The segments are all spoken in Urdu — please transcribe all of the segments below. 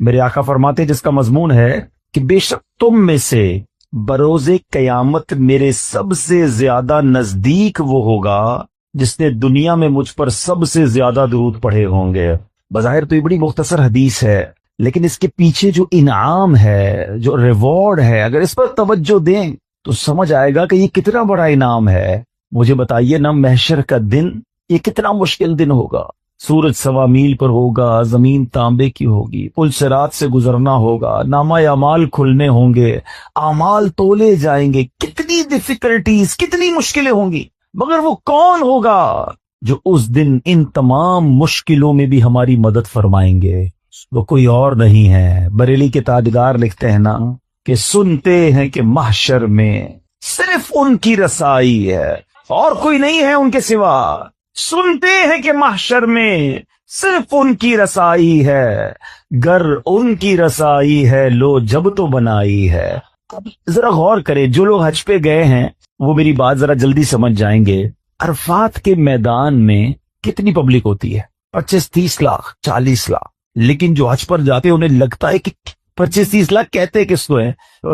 میرے آقا فرماتے جس کا مضمون ہے کہ بے شک تم میں سے بروز قیامت میرے سب سے زیادہ نزدیک وہ ہوگا جس نے دنیا میں مجھ پر سب سے زیادہ درود پڑھے ہوں گے۔ بظاہر تو یہ بڑی مختصر حدیث ہے، لیکن اس کے پیچھے جو انعام ہے، جو ریوارڈ ہے، اگر اس پر توجہ دیں تو سمجھ آئے گا کہ یہ کتنا بڑا انعام ہے۔ مجھے بتائیے نا، محشر کا دن یہ کتنا مشکل دن ہوگا۔ سورج 1.25 میل پر ہوگا، زمین تانبے کی ہوگی، پل صراط سے گزرنا ہوگا، نامہ اعمال کھلنے ہوں گے، اعمال تولے جائیں گے، کتنی ڈیفیکلٹیز، کتنی مشکلیں ہوں گی، مگر وہ کون ہوگا جو اس دن ان تمام مشکلوں میں بھی ہماری مدد فرمائیں گے؟ وہ کوئی اور نہیں ہے۔ بریلی کے تاجدار لکھتے ہیں نا کہ سنتے ہیں کہ محشر میں صرف ان کی رسائی ہے اور کوئی نہیں ہے ان کے سوا۔ سنتے ہیں کہ محشر میں صرف ان کی رسائی ہے، گر ان کی رسائی ہے لو جب تو بنائی ہے۔ اب ذرا غور کریں، جو لوگ حج پہ گئے ہیں وہ میری بات ذرا جلدی سمجھ جائیں گے۔ عرفات کے میدان میں کتنی پبلک ہوتی ہے؟ 25-30 لاکھ، 40 لاکھ۔ لیکن جو حج پر جاتے ہیں انہیں لگتا ہے کہ 25-30 لاکھ کہتے کس کو ہیں؟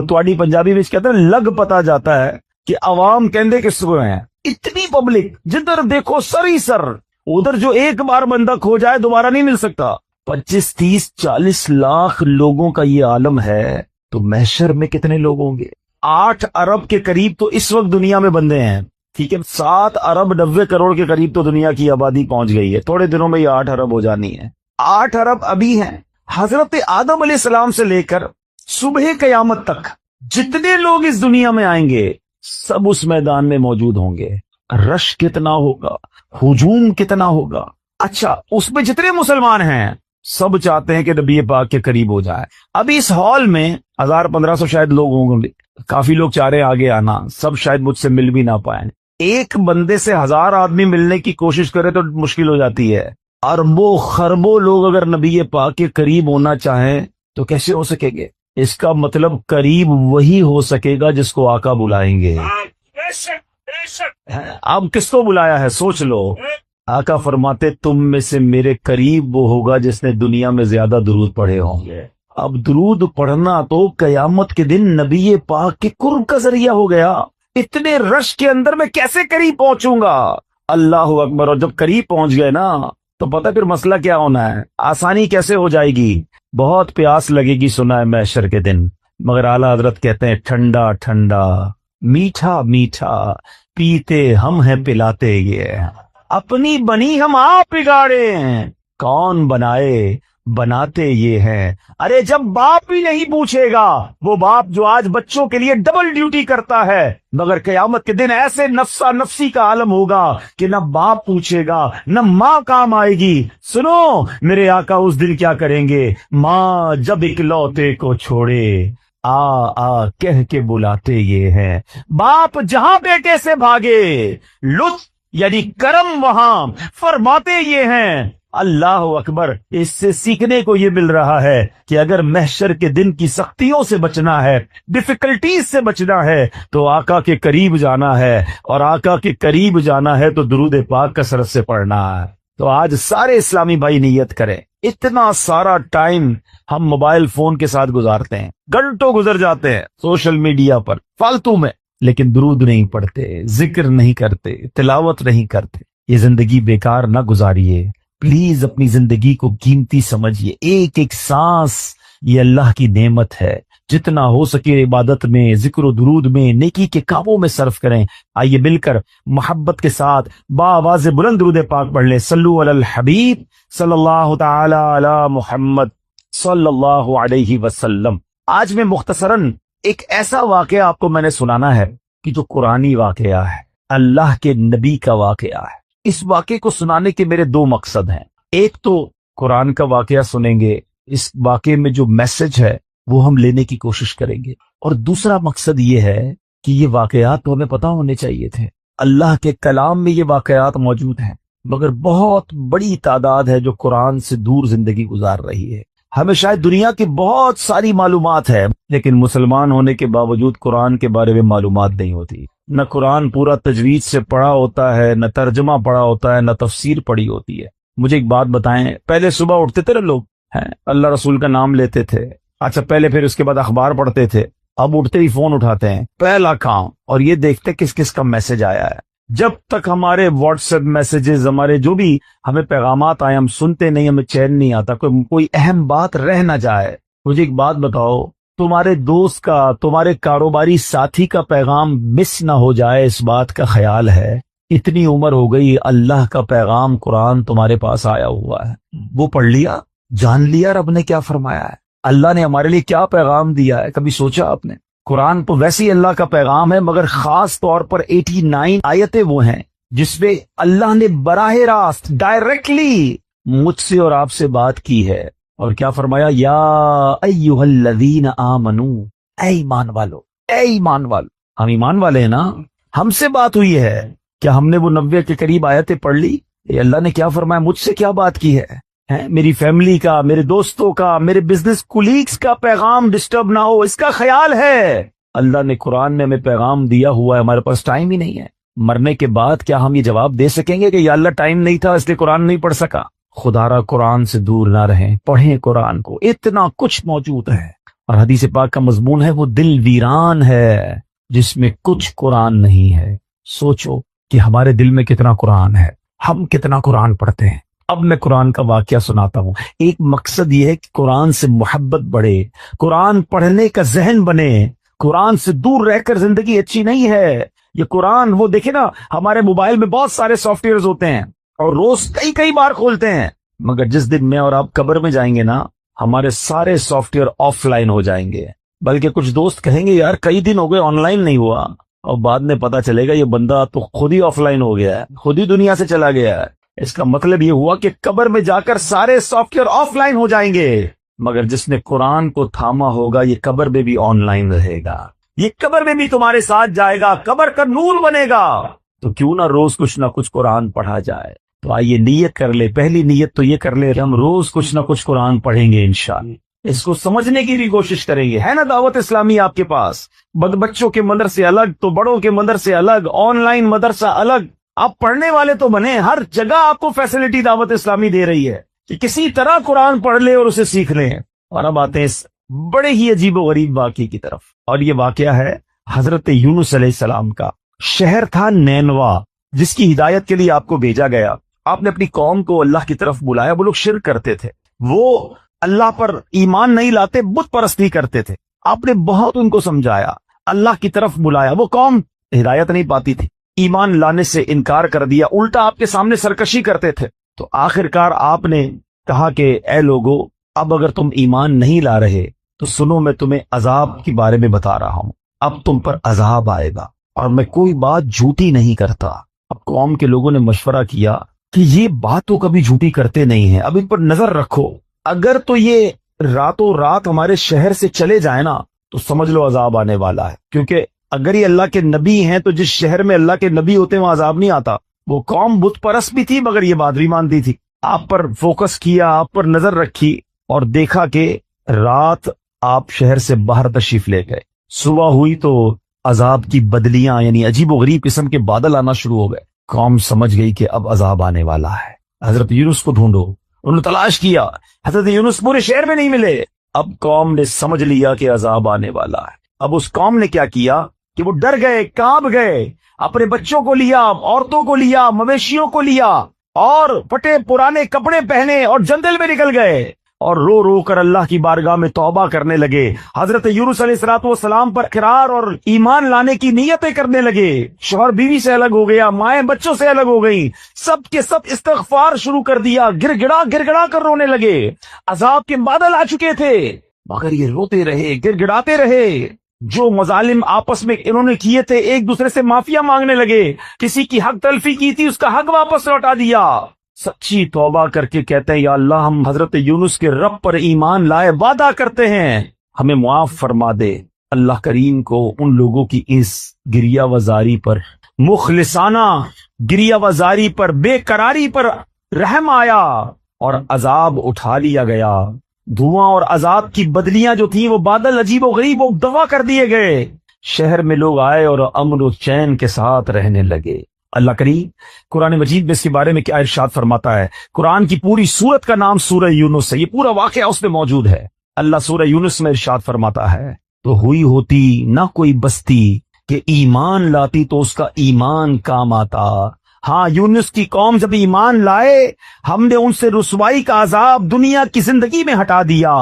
تواڈی پنجابی میں کہتے ہیں لگ پتا جاتا ہے کہ عوام کہندے کس کو ہیں۔ اتنی پبلک، جدھر دیکھو سر ہی سر، ادھر جو ایک بار بندہ کھو جائے دوبارہ نہیں مل سکتا۔ 25-30-40 لاکھ لوگوں کا یہ عالم ہے، تو محشر میں کتنے لوگ ہوں گے؟ 8 ارب کے قریب تو اس وقت دنیا میں بندے ہیں، ٹھیک ہے، 7 ارب 90 کروڑ کے قریب تو دنیا کی آبادی پہنچ گئی ہے، تھوڑے دنوں میں یہ 8 ارب ہو جانی ہے۔ 8 ارب ابھی ہیں۔ حضرت آدم علیہ السلام سے لے کر صبح قیامت تک جتنے لوگ اس دنیا میں آئیں گے سب اس میدان میں موجود ہوں گے۔ رش کتنا ہوگا، ہجوم کتنا ہوگا۔ اچھا، اس میں جتنے مسلمان ہیں سب چاہتے ہیں کہ نبی پاک کے قریب ہو جائے۔ ابھی اس ہال میں 1000-1500 شاید لوگ ہوں گے، کافی لوگ چاہ رہے ہیں آگے آنا، سب شاید مجھ سے مل بھی نہ پائیں۔ ایک بندے سے 1000 آدمی ملنے کی کوشش کرے تو مشکل ہو جاتی ہے۔ اربوں خربوں لوگ اگر نبی پاک کے قریب ہونا چاہیں تو کیسے ہو سکے گے؟ اس کا مطلب قریب وہی ہو سکے گا جس کو آقا بلائیں گے۔ اب کس کو بلایا ہے سوچ لو۔ آقا فرماتے تم میں سے میرے قریب وہ ہوگا جس نے دنیا میں زیادہ درود پڑھے ہوں گے۔ اب درود پڑھنا تو قیامت کے دن نبی پاک کے قرب کا ذریعہ ہو گیا۔ اتنے رش کے اندر میں کیسے قریب پہنچوں گا؟ اللہ اکبر۔ اور جب قریب پہنچ گئے نا تو پتہ پھر مسئلہ کیا ہونا ہے، آسانی کیسے ہو جائے گی۔ بہت پیاس لگے گی، سنا ہے محشر کے دن، مگر اعلیٰ حضرت کہتے ہیں ٹھنڈا ٹھنڈا میٹھا میٹھا پیتے ہم ہیں پلاتے یہ، اپنی بنی ہم آپ بگاڑے ہیں، کون بنائے بناتے یہ ہیں۔ ارے جب باپ ہی نہیں پوچھے گا، وہ باپ جو آج بچوں کے لیے ڈبل ڈیوٹی کرتا ہے، مگر قیامت کے دن ایسے نفسا نفسی کا عالم ہوگا کہ نہ باپ پوچھے گا نہ ماں کام آئے گی۔ سنو میرے آقا اس دن کیا کریں گے، ماں جب اکلوتے کو چھوڑے آ آ کہہ کے بلاتے یہ ہیں، باپ جہاں بیٹے سے بھاگے لطف یعنی کرم وہاں فرماتے یہ ہیں۔ اللہ اکبر۔ اس سے سیکھنے کو یہ مل رہا ہے کہ اگر محشر کے دن کی سختیوں سے بچنا ہے، ڈیفیکلٹیز سے بچنا ہے، تو آقا کے قریب جانا ہے، اور آقا کے قریب جانا ہے تو درود پاک کثرت سے پڑھنا ہے۔ تو آج سارے اسلامی بھائی نیت کریں۔ اتنا سارا ٹائم ہم موبائل فون کے ساتھ گزارتے ہیں، گھنٹوں گزر جاتے ہیں سوشل میڈیا پر فالتو میں، لیکن درود نہیں پڑھتے، ذکر نہیں کرتے، تلاوت نہیں کرتے۔ یہ زندگی بیکار نہ گزاریے، پلیز اپنی زندگی کو قیمتی سمجھیے۔ ایک ایک سانس یہ اللہ کی نعمت ہے، جتنا ہو سکے عبادت میں، ذکر و درود میں، نیکی کے کاموں میں صرف کریں۔ آئیے مل کر محبت کے ساتھ بآواز بلند درود پاک پڑھ لیں۔ صلو علی الحبیب صلی اللہ تعالی علی محمد صلی اللہ علیہ وسلم۔ آج میں مختصراً ایک ایسا واقعہ آپ کو میں نے سنانا ہے کہ جو قرآنی واقعہ ہے، اللہ کے نبی کا واقعہ ہے۔ اس واقعے کو سنانے کے میرے 2 مقصد ہیں۔ ایک تو قرآن کا واقعہ سنیں گے، اس واقعے میں جو میسج ہے وہ ہم لینے کی کوشش کریں گے، اور دوسرا مقصد یہ ہے کہ یہ واقعات تو ہمیں پتہ ہونے چاہیے تھے۔ اللہ کے کلام میں یہ واقعات موجود ہیں، مگر بہت بڑی تعداد ہے جو قرآن سے دور زندگی گزار رہی ہے۔ ہمیں شاید دنیا کی بہت ساری معلومات ہے، لیکن مسلمان ہونے کے باوجود قرآن کے بارے میں معلومات نہیں ہوتی۔ نہ قرآن پورا تجوید سے پڑھا ہوتا ہے، نہ ترجمہ پڑھا ہوتا ہے، نہ تفسیر پڑھی ہوتی ہے۔ مجھے ایک بات بتائیں، پہلے صبح اٹھتے تھے نا لوگ، اللہ رسول کا نام لیتے تھے، اچھا پہلے پھر اس کے بعد اخبار پڑھتے تھے، اب اٹھتے ہی فون اٹھاتے ہیں، پہلا کام، اور یہ دیکھتے کس کس کا میسج آیا ہے۔ جب تک ہمارے واٹس ایپ میسجز، ہمارے جو بھی ہمیں پیغامات آئے، ہم سنتے نہیں، ہمیں چین نہیں آتا، کوئی اہم بات رہ نہ جائے۔ مجھے ایک بات بتاؤ، تمہارے دوست کا، تمہارے کاروباری ساتھی کا پیغام مس نہ ہو جائے، اس بات کا خیال ہے؟ اتنی عمر ہو گئی، اللہ کا پیغام قرآن تمہارے پاس آیا ہوا ہے، وہ پڑھ لیا، جان لیا رب نے کیا فرمایا ہے، اللہ نے ہمارے لیے کیا پیغام دیا ہے؟ کبھی سوچا آپ نے؟ قرآن تو ویسے ہی اللہ کا پیغام ہے، مگر خاص طور پر 89 آیتیں وہ ہیں جس میں اللہ نے براہ راست ڈائریکٹلی مجھ سے اور آپ سے بات کی ہے، اور کیا فرمایا؟ یا ایھا الذین آمنو، اے ایمان والو، اے ایمان والو، ہم ایمان والے ہیں نا، ہم سے بات ہوئی ہے، کیا ہم نے وہ 90 کے قریب آیتیں پڑھ لی؟ یہ اللہ نے کیا فرمایا؟ مجھ سے کیا بات کی ہے؟ میری فیملی کا، میرے دوستوں کا، میرے بزنس کولیگز کا پیغام ڈسٹرب نہ ہو، اس کا خیال ہے۔ اللہ نے قرآن میں ہمیں پیغام دیا ہوا ہے، ہمارے پاس ٹائم ہی نہیں ہے۔ مرنے کے بعد کیا ہم یہ جواب دے سکیں گے کہ یا اللہ ٹائم نہیں تھا اس لیے قرآن نہیں پڑھ سکا؟ خدا را قرآن سے دور نہ رہیں، پڑھیں قرآن کو، اتنا کچھ موجود ہے۔ اور حدیث پاک کا مضمون ہے وہ دل ویران ہے جس میں کچھ قرآن نہیں ہے۔ سوچو کہ ہمارے دل میں کتنا قرآن ہے، ہم کتنا قرآن پڑھتے ہیں۔ اب میں قرآن کا واقعہ سناتا ہوں۔ ایک مقصد یہ ہے کہ قرآن سے محبت بڑھے، قرآن پڑھنے کا ذہن بنے۔ قرآن سے دور رہ کر زندگی اچھی نہیں ہے۔ یہ قرآن، وہ دیکھیں نا، ہمارے موبائل میں بہت سارے سافٹ ویئرز ہوتے ہیں اور روز کئی بار کھولتے ہیں، مگر جس دن میں اور آپ قبر میں جائیں گے نا، ہمارے سارے سافٹ ویئر آف لائن ہو جائیں گے۔ بلکہ کچھ دوست کہیں گے یار کئی دن ہو گئے آن لائن نہیں ہوا، اور بعد میں پتا چلے گا یہ بندہ تو خود ہی آف لائن ہو گیا ہے، خود ہی دنیا سے چلا گیا ہے۔ اس کا مطلب یہ ہوا کہ قبر میں جا کر سارے سافٹ ویئر آف لائن ہو جائیں گے، مگر جس نے قرآن کو تھاما ہوگا یہ قبر میں بھی آن لائن رہے گا، یہ قبر میں بھی تمہارے ساتھ جائے گا، قبر کا نور بنے گا۔ تو کیوں نہ روز کچھ نہ کچھ قرآن پڑھا جائے؟ تو آئیے نیت کر لے، پہلی نیت تو یہ کر لے کہ ہم روز کچھ نہ کچھ قرآن پڑھیں گے انشاءاللہ، اس کو سمجھنے کی بھی کوشش کریں گے۔ ہے نا دعوت اسلامی آپ کے پاس؟ بچوں کے مدرسے الگ تو بڑوں کے مدرسے الگ، آن لائن مدرسہ الگ، آپ پڑھنے والے تو بنے، ہر جگہ آپ کو فیسلٹی دعوت اسلامی دے رہی ہے کہ کسی طرح قرآن پڑھ لے اور اسے سیکھ لیں۔ اور اب آتے ہیں اس بڑے ہی عجیب و غریب واقعے کی طرف، اور یہ واقعہ ہے حضرت یونس علیہ السلام کا۔ شہر تھا نینوا، جس کی ہدایت کے لیے آپ کو بھیجا گیا۔ آپ نے اپنی قوم کو اللہ کی طرف بلایا، وہ لوگ شرک کرتے تھے، وہ اللہ پر ایمان نہیں لاتے، بت پرستی کرتے تھے۔ آپ نے بہت ان کو سمجھایا، اللہ کی طرف بلایا، وہ قوم ہدایت نہیں پاتی تھی، ایمان لانے سے انکار کر دیا، الٹا آپ کے سامنے سرکشی کرتے تھے۔ تو آخرکار آپ نے کہا کہ اے لوگو، اب اگر تم ایمان نہیں لا رہے تو سنو، میں تمہیں عذاب کے بارے میں بتا رہا ہوں، اب تم پر عذاب آئے گا، اور میں کوئی بات جھوٹی نہیں کرتا۔ اب قوم کے لوگوں نے مشورہ کیا کہ یہ بات تو کبھی جھوٹی کرتے نہیں ہیں، اب ان پر نظر رکھو، اگر تو یہ راتوں رات ہمارے شہر سے چلے جائیں نا تو سمجھ لو عذاب آنے والا ہے، کیونکہ اگر یہ اللہ کے نبی ہیں تو جس شہر میں اللہ کے نبی ہوتے ہیں وہاں عذاب نہیں آتا۔ وہ قوم بت پرست بھی تھی مگر یہ بات بھی مانتی تھی۔ آپ پر فوکس کیا، آپ پر نظر رکھی، اور دیکھا کہ رات آپ شہر سے باہر تشریف لے گئے، صبح ہوئی تو عذاب کی بدلیاں، یعنی عجیب و غریب قسم کے بادل آنا شروع ہو گئے۔ قوم سمجھ گئی کہ اب عذاب آنے والا ہے، حضرت یونس کو ڈھونڈو۔ انہوں نے تلاش کیا، حضرت یونس پورے شہر میں نہیں ملے۔ اب قوم نے سمجھ لیا کہ عذاب آنے والا ہے۔ اب اس قوم نے کیا کیا کہ وہ ڈر گئے، کانپ گئے، اپنے بچوں کو لیا، عورتوں کو لیا، مویشیوں کو لیا، اور پھٹے پرانے کپڑے پہنے اور جنگل میں نکل گئے، اور رو رو کر اللہ کی بارگاہ میں توبہ کرنے لگے۔ حضرت یونس علیہ السلام پر اقرار اور ایمان لانے کی نیتیں کرنے لگے۔ شوہر بیوی سے الگ ہو گیا، مائیں بچوں سے الگ ہو گئیں، سب کے سب استغفار شروع کر دیا، گر گڑا کر رونے لگے۔ عذاب کے بادل آ چکے تھے مگر یہ روتے رہے، گر گڑاتے رہے۔ جو مظالم آپس میں انہوں نے کیے تھے، ایک دوسرے سے معافیا مانگنے لگے، کسی کی حق تلفی کی تھی اس کا حق واپس لوٹا دیا۔ سچی توبہ کر کے کہتے ہیں یا اللہ، ہم حضرت یونس کے رب پر ایمان لائے، وعدہ کرتے ہیں ہمیں معاف فرما دے۔ اللہ کریم کو ان لوگوں کی اس گریہ وزاری پر، مخلصانہ گریہ وزاری پر، بے قراری پر رحم آیا اور عذاب اٹھا لیا گیا۔ دھواں اور عذاب کی بدلیاں جو تھیں، وہ بادل عجیب و غریب وہ دفع کر دیے گئے۔ شہر میں لوگ آئے اور امن و چین کے ساتھ رہنے لگے۔ اللہ کریم قرآن مجید میں اس کے بارے میں کیا ارشاد فرماتا ہے؟ قرآن کی پوری سورت کا نام سورہ یونس ہے، یہ پورا واقعہ اس میں موجود ہے۔ اللہ سورہ یونس میں ارشاد فرماتا ہے، تو ہوئی ہوتی نہ کوئی بستی کہ ایمان لاتی تو اس کا ایمان کام آتا۔ ہاں، یونس کی قوم جب ایمان لائے، ہم نے ان سے رسوائی کا عذاب دنیا کی زندگی میں ہٹا دیا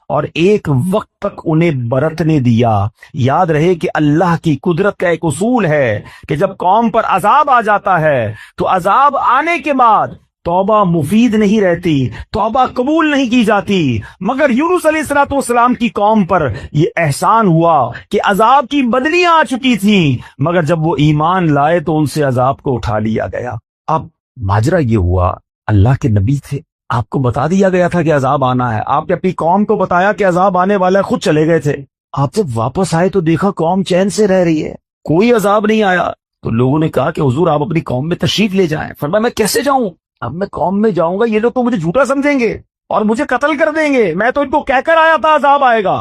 اور ایک وقت تک انہیں برتنے دیا۔ یاد رہے کہ اللہ کی قدرت کا ایک اصول ہے کہ جب قوم پر عذاب آ جاتا ہے تو عذاب آنے کے بعد توبہ مفید نہیں رہتی، توبہ قبول نہیں کی جاتی۔ مگر یونس علیہ السلام کی قوم پر یہ احسان ہوا کہ عذاب کی بدلیاں آ چکی تھیں، مگر جب وہ ایمان لائے تو ان سے عذاب کو اٹھا لیا گیا۔ اب ماجرا یہ ہوا، اللہ کے نبی تھے، آپ کو بتا دیا گیا تھا کہ عذاب آنا ہے، آپ نے اپنی قوم کو بتایا کہ عذاب آنے والا ہے، خود چلے گئے تھے۔ آپ جب واپس آئے تو دیکھا قوم چین سے رہ رہی ہے، کوئی عذاب نہیں آیا۔ تو لوگوں نے کہا کہ حضور آپ اپنی قوم میں تشریف لے جائیں۔ فرمایا میں کیسے جاؤں؟ اب میں قوم میں جاؤں گا، یہ لوگ تو مجھے جھوٹا سمجھیں گے اور مجھے قتل کر دیں گے، میں تو ان کو کہہ کر آیا تھا عذاب آئے گا۔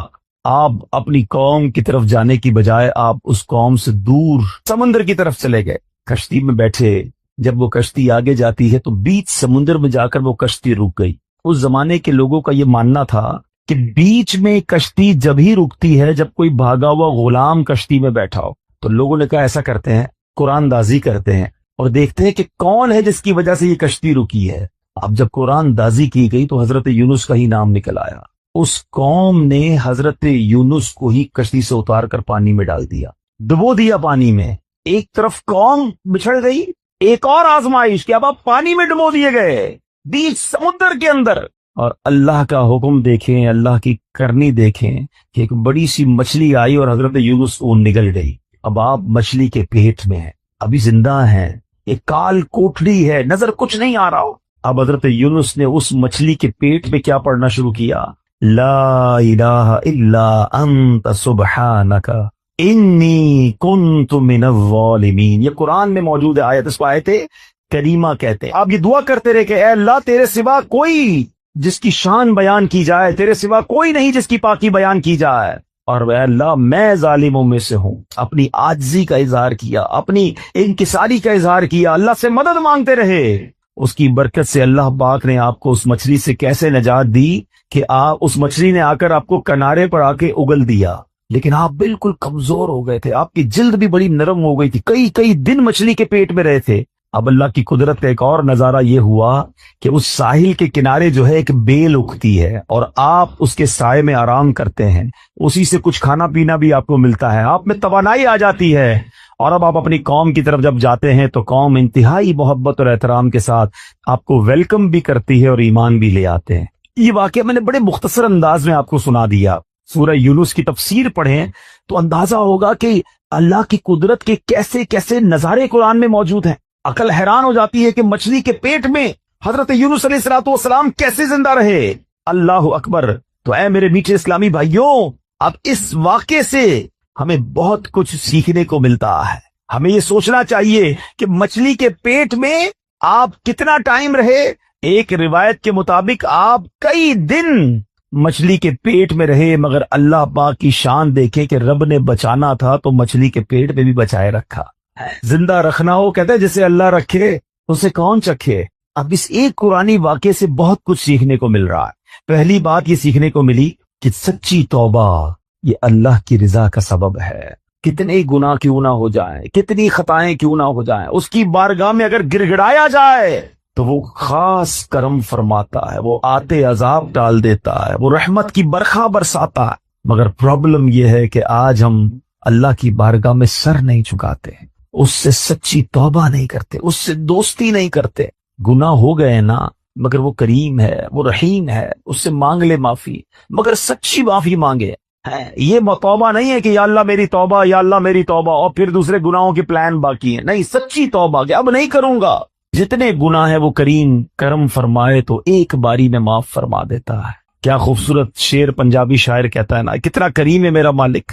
آپ اپنی قوم کی طرف جانے کی بجائے آپ اس قوم سے دور سمندر کی طرف چلے گئے، کشتی میں بیٹھے۔ جب وہ کشتی آگے جاتی ہے تو بیچ سمندر میں جا کر وہ کشتی رک گئی۔ اس زمانے کے لوگوں کا یہ ماننا تھا کہ بیچ میں کشتی جب ہی رکتی ہے جب کوئی بھاگا ہوا غلام کشتی میں بیٹھا ہو۔ تو لوگوں نے کہا ایسا کرتے ہیں، قرآن دازی کرتے ہیں اور دیکھتے ہیں کہ کون ہے جس کی وجہ سے یہ کشتی رکی ہے۔ اب جب قرآن دازی کی گئی تو حضرت یونس کا ہی نام نکل آیا۔ اس قوم نے حضرت یونس کو ہی کشتی سے اتار کر پانی میں ڈال دیا، ڈبو دیا پانی میں۔ ایک طرف قوم بچھڑ گئی، ایک اور آزمائش کہ اب آپ پانی میں ڈبو دیے گئے بیچ سمندر کے اندر۔ اور اللہ کا حکم دیکھیں، اللہ کی کرنی دیکھیں کہ ایک بڑی سی مچھلی آئی اور حضرت یونس کو نگل گئی۔ اب آپ مچھلی کے پیٹ میں ہیں، ابھی زندہ ہیں، ایک کال کوٹڑی ہے، نظر کچھ نہیں آ رہا ہو۔ اب حضرت یونس نے اس مچھلی کے پیٹ میں کیا پڑھنا شروع کیا؟ لا الہ الا انت سبحانک انی کنت من الظالمین۔ یہ قرآن میں موجود ہے آیت، اس کو آیت کریمہ کہتے ہیں۔ آپ یہ دعا کرتے رہے کہ اے اللہ تیرے سوا کوئی جس کی شان بیان کی جائے، تیرے سوا کوئی نہیں جس کی پاکی بیان کی جائے، اور اے اللہ میں ظالموں میں سے ہوں۔ اپنی عاجزی کا اظہار کیا، اپنی انکساری کا اظہار کیا، اللہ سے مدد مانگتے رہے۔ اس کی برکت سے اللہ پاک نے آپ کو اس مچھلی سے کیسے نجات دی کہ اس مچھلی نے آ کر آپ کو کنارے پر آ کے اگل دیا، لیکن آپ بالکل کمزور ہو گئے تھے، آپ کی جلد بھی بڑی نرم ہو گئی تھی، کئی دن مچھلی کے پیٹ میں رہے تھے۔ اب اللہ کی قدرت کا ایک اور نظارہ یہ ہوا کہ اس ساحل کے کنارے جو ہے ایک بیل اگتی ہے اور آپ اس کے سائے میں آرام کرتے ہیں، اسی سے کچھ کھانا پینا بھی آپ کو ملتا ہے، آپ میں توانائی آ جاتی ہے۔ اور اب آپ اپنی قوم کی طرف جب جاتے ہیں تو قوم انتہائی محبت اور احترام کے ساتھ آپ کو ویلکم بھی کرتی ہے اور ایمان بھی لے آتے ہیں۔ یہ واقعہ میں نے بڑے مختصر انداز میں آپ کو سنا دیا۔ سورہ یونس کی تفسیر پڑھیں تو اندازہ ہوگا کہ اللہ کی قدرت کے کیسے کیسے نظارے قرآن میں موجود ہیں۔ عقل حیران ہو جاتی ہے کہ مچھلی کے پیٹ میں حضرت یونس علیہ السلام کیسے زندہ رہے۔ اللہ اکبر۔ تو اے میرے میٹھے اسلامی بھائیوں، اب اس واقعے سے ہمیں بہت کچھ سیکھنے کو ملتا ہے۔ ہمیں یہ سوچنا چاہیے کہ مچھلی کے پیٹ میں آپ کتنا ٹائم رہے۔ ایک روایت کے مطابق آپ کئی دن مچھلی کے پیٹ میں رہے، مگر اللہ پاک کی شان دیکھیں کہ رب نے بچانا تھا تو مچھلی کے پیٹ میں بھی بچائے رکھا۔ زندہ رکھنا ہو کہتے ہیں جسے اللہ رکھے اسے کون چکھے۔ اب اس ایک قرآنی واقعے سے بہت کچھ سیکھنے کو مل رہا ہے۔ پہلی بات یہ سیکھنے کو ملی کہ سچی توبہ یہ اللہ کی رضا کا سبب ہے۔ کتنے گناہ کیوں نہ ہو جائیں، کتنی خطائیں کیوں نہ ہو جائیں، اس کی بارگاہ میں اگر گر گڑایا جائے تو وہ خاص کرم فرماتا ہے، وہ آتے عذاب ٹال دیتا ہے، وہ رحمت کی برکھا برساتا ہے۔ مگر پرابلم یہ ہے کہ آج ہم اللہ کی بارگاہ میں سر نہیں جھکاتے، اس سے سچی توبہ نہیں کرتے، اس سے دوستی نہیں کرتے۔ گناہ ہو گئے نا، مگر وہ کریم ہے، وہ رحیم ہے، اس سے مانگ لے معافی، مگر سچی معافی مانگے۔ یہ توبہ نہیں ہے کہ یا اللہ میری توبہ، یا اللہ میری توبہ، اور پھر دوسرے گناہوں کے پلان باقی ہیں۔ نہیں، سچی توبہ کہ اب نہیں کروں گا۔ جتنے گناہ ہے وہ کریم کرم فرمائے تو ایک باری میں معاف فرما دیتا ہے۔ کیا خوبصورت شعر پنجابی شاعر کہتا ہے نا، کتنا کریم ہے میرا مالک۔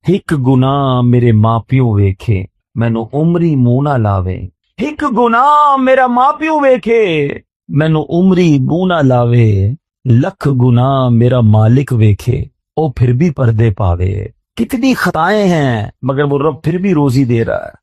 ایک گناہ میرے ماں پیو ویکھے مینو عمری منہ نہ لاوے، ایک گناہ میرا ماں پیو ویکھے مینو عمری منہ نہ لاوے، لکھ گناہ میرا مالک ویکھے او پھر بھی پردے پاوے۔ کتنی خطائیں ہیں مگر وہ رب پھر بھی روزی دے رہا ہے۔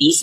30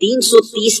330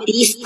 30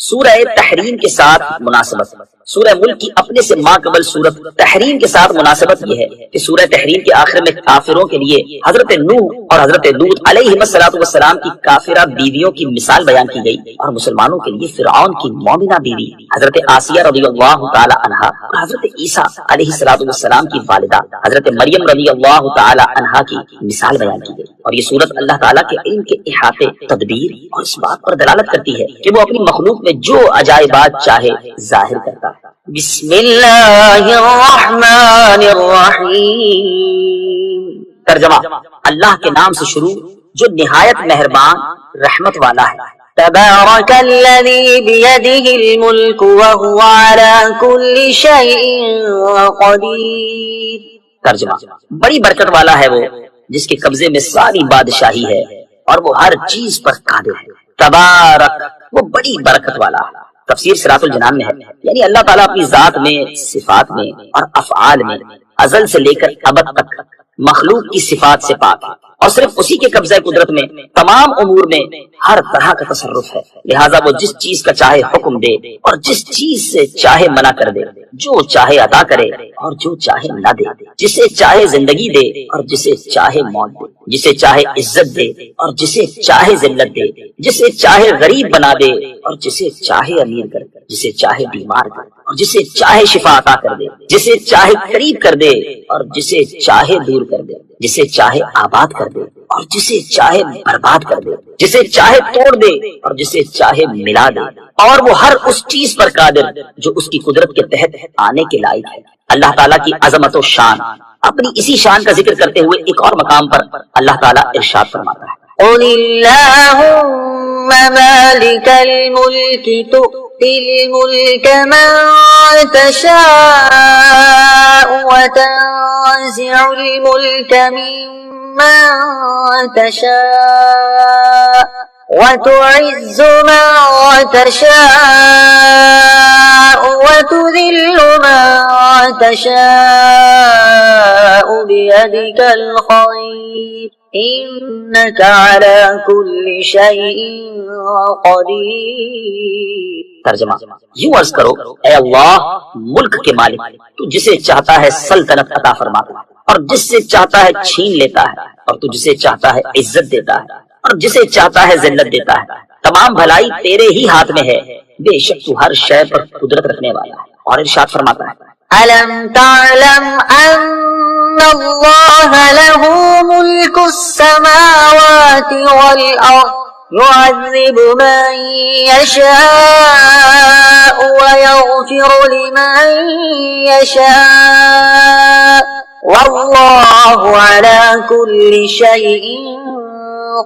سورہ تحریم کے ساتھ مناسبت، سورہ ملک کی اپنے سے ماقبل سورت تحریم کے ساتھ مناسبت یہ ہے کہ سورہ تحریم کے آخر میں کافروں کے لیے حضرت نوح اور حضرت لوط علیہ السلام کی کافرہ بیویوں کی مثال بیان کی گئی، اور مسلمانوں کے لیے فرعون کی مومنہ بیوی حضرت آسیہ رضی اللہ تعالی عنہا اور حضرت عیسیٰ علیہ السلام کی والدہ حضرت مریم رضی اللہ تعالی عنہا کی مثال بیان کی گئی، اور یہ سورت اللہ تعالیٰ کے علم کے احاطے، تدبیر اور اس بات پر دلالت کرتی ہے کہ وہ اپنی مخلوق میں جو عجائبات چاہے ظاہر کرتا ہے۔ بسم اللہ الرحمن الرحیم، ترجمہ اللہ کے نام سے شروع جو نہایت مہربان رحمت والا ہے۔ تبارک الذی بیدہ الملک وہو علی کل شیء قدیر، ترجمہ بڑی برکت والا ہے وہ جس کے قبضے میں ساری بادشاہی ہے اور وہ ہر چیز پر قادر ہے۔ تبارک وہ بڑی برکت والا، تفسیر صراط الجنان میں ہے، یعنی اللہ تعالیٰ اپنی ذات میں، صفات میں اور افعال میں ازل سے لے کر ابد تک مخلوق کی صفات سے پاک ہے، اور صرف اسی کے قبضہ قدرت میں تمام امور میں ہر طرح کا تصرف ہے، لہٰذا وہ جس چیز کا چاہے حکم دے اور جس چیز سے چاہے منع کر دے، جو چاہے عطا کرے اور جو چاہے نہ دے، جسے چاہے زندگی دے اور جسے چاہے موت دے، جسے چاہے عزت دے اور جسے چاہے ذلت دے، جسے چاہے غریب بنا دے اور جسے چاہے امیر کر دے، جسے چاہے بیمار کر اور جسے چاہے شفا عطا کر دے، جسے چاہے قریب کر دے اور جسے چاہے دور کر دے، جسے چاہے آباد کر دے اور جسے چاہے برباد کر دے، جسے چاہے توڑ دے اور جسے چاہے ملا دے، اور وہ ہر اس چیز پر قادر جو اس کی قدرت کے تحت آنے کے لائق ہے۔ اللہ تعالیٰ کی عظمت و شان، اپنی اسی شان کا ذکر کرتے ہوئے ایک اور مقام پر اللہ تعالیٰ ارشاد فرماتا ہے، قُلِ اللَّهُمَّ مَالِكَ الْمُلْكِ تُؤْتِي الْمُلْكَ مَن تَشَاءُ وَتَنزِعُ الْمُلْكَ مِمَّن تَشَاءُ وَتُعِزُّ مَن تَشَاءُ وَتُذِلُّ مَن تَشَاءُ بِيَدِكَ الْخَيْرُ إِنَّكَ عَلَى كُلِّ شَيْءٍ قَدِيرٌ، ترجمہ یوں عرض کرو، اے اللہ ملک کے مالک، تو جسے چاہتا ہے سلطنت عطا فرماتا ہے اور جس سے چاہتا ہے چھین لیتا ہے، اور تو جسے چاہتا ہے عزت دیتا ہے اور جسے چاہتا ہے ذلت دیتا ہے، تمام بھلائی تیرے ہی ہاتھ میں ہے، بے شک تو ہر شے پر قدرت رکھنے والا ہے۔ اور ارشاد فرماتا ہے، أَلَمْ تَعْلَمْ أَنَّ اللَّهَ لَهُ مُلْكُ السَّمَاوَاتِ وَالْأَرْضِ يُعَذِّبُ مَن يَشَاءُ وَيَغْفِرُ لِمَن يَشَاءُ وَاللَّهُ عَلَى كُلِّ شَيْءٍ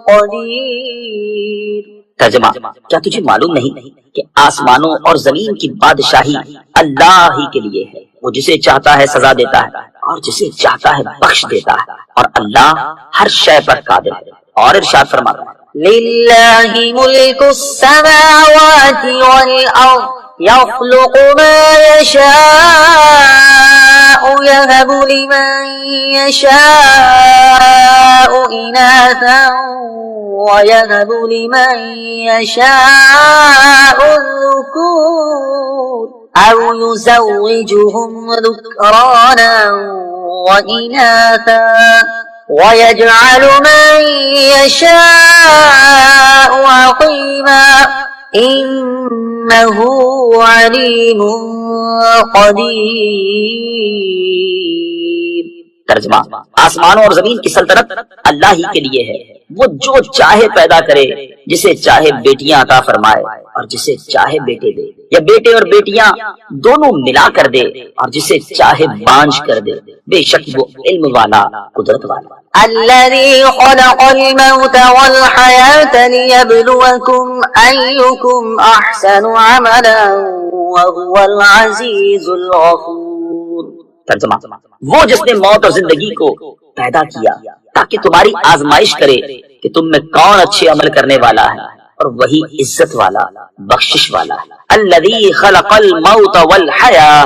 قَدِيرٌ، ترجمہ کیا تجھے معلوم نہیں کہ آسمانوں اور زمین کی بادشاہی اللہ ہی کے لیے ہے، وہ جسے چاہتا ہے سزا دیتا ہے اور جسے چاہتا ہے بخش دیتا ہے، اور اللہ ہر شے پر قادر ہے۔ اور ارشاد فرماتا ہے، لِلَّهِ مُلْكُ السَّمَاوَاتِ وَالْأَرْضِ يَخْلُقُ مَا يَشَاءُ يَهَبُ لِمَن يَشَاءُ إِنَاثًا وَيَهَبُ لِمَن يَشَاءُ الذُّكُورَ أَوْ يُزَوِّجُهُمْ ذُكْرَانًا وَإِنَاثًا وَيَجْعَلُ مَن يَشَاءُ عَقِيمًا إِنَّهُ عَلِيمٌ قَدِيرٌ، ترجمہ آسمانوں اور زمین کی سلطنت اللہ ہی کے لیے ہے، وہ جو چاہے پیدا کرے، جسے چاہے بیٹیاں عطا فرمائے اور جسے چاہے بیٹے دے، یا بیٹے اور بیٹیاں دونوں ملا کر دے اور جسے چاہے بانجھ کر دے، بے شک وہ علم والا، قدرت والا۔ الذي خلق الموت والحياة ليبلوكم أيكم أحسن عملا وهو العزيز الغفور، ترجمہ وہ جس نے موت اور زندگی کو پیدا کیا تاکہ تمہاری آزمائش کرے کہ تم میں کون اچھے عمل کرنے والا ہے، اور وہی عزت والا، بخشش والا ہے۔ الذی خلق الموت والحیاة،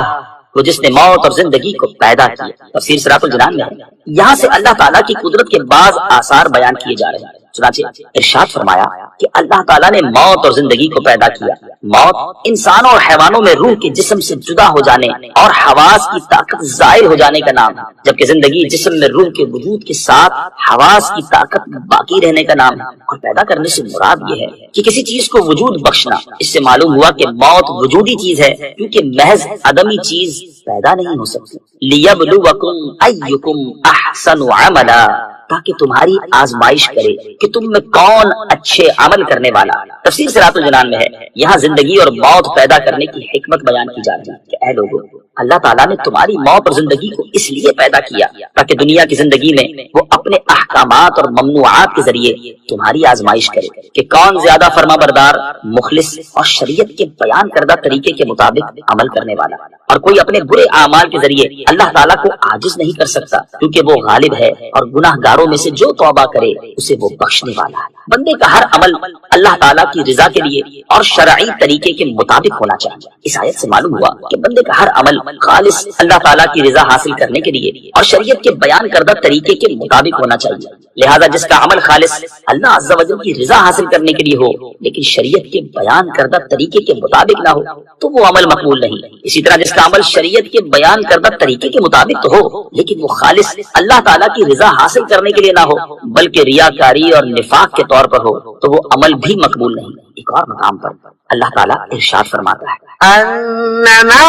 وہ جس نے موت اور زندگی کو پیدا کیا، تفسیر صراط الجنان میں ہے۔ یہاں سے اللہ تعالیٰ کی قدرت کے بعض آثار بیان کیے جا رہے ہیں، چنانچہ ارشاد فرمایا، کہ اللہ تعالیٰ نے موت اور زندگی کو پیدا کیا۔ موت انسانوں اور حیوانوں میں روح کے جسم سے جدا ہو جانے اور حواس کی طاقت ظاہر ہو جانے کا نام ہے، جبکہ زندگی جسم میں روح کے وجود کے ساتھ حواس کی طاقت باقی رہنے کا نام ہے۔ اور پیدا کرنے سے مراد یہ ہے کہ کسی چیز کو وجود بخشنا۔ اس سے معلوم ہوا کہ موت وجودی چیز ہے، کیونکہ محض عدمی چیز پیدا نہیں ہو سکتی۔ لِيَبْلُوَكُمْ أَيُّكُمْ أَحْسَنُ عَمَلًا، تاکہ تمہاری آزمائش کرے کہ تم میں کون اچھے عمل کرنے والا۔ تفسیر صراط الجنان میں ہے، یہاں زندگی اور موت پیدا کرنے کی حکمت بیان کی جاتی ہے کہ اے لوگوں، اللہ تعالیٰ نے تمہاری موت اور زندگی کو اس لیے پیدا کیا تاکہ دنیا کی زندگی میں وہ اپنے احکامات اور ممنوعات کے ذریعے تمہاری آزمائش کرے کہ کون زیادہ فرما بردار، مخلص اور شریعت کے بیان کردہ طریقے کے مطابق عمل کرنے والا۔ اور کوئی اپنے برے اعمال کے ذریعے اللہ تعالیٰ کو عاجز نہیں کر سکتا، کیونکہ وہ غالب ہے اور گناہ گاروں میں سے جو توبہ کرے اسے وہ بخشنے والا ہے۔ بندے کا ہر عمل اللہ تعالیٰ کی رضا کے لیے اور شرعی طریقے کے مطابق ہونا چاہیے۔ اس آیت سے معلوم ہوا کہ بندے کا ہر عمل خالص اللہ تعالیٰ کی رضا حاصل کرنے کے لیے اور شریعت کے بیان کردہ طریقے کے مطابق ہونا چاہیے۔ لہذا جس کا عمل خالص اللہ عز و جل کی رضا حاصل کرنے کے لیے ہو لیکن شریعت کے بیان کردہ طریقے کے مطابق نہ ہو تو وہ عمل مقبول نہیں۔ اسی طرح جس کا عمل شریعت کے بیان کردہ طریقے کے مطابق تو ہو لیکن وہ خالص اللہ تعالیٰ کی رضا حاصل کرنے کے لیے نہ ہو بلکہ ریاکاری اور نفاق کے طور پر ہو تو وہ عمل بھی مقبول نہیں۔ ایک اور مقام پر اللہ تعالیٰ ارشاد فرماتا ہے انما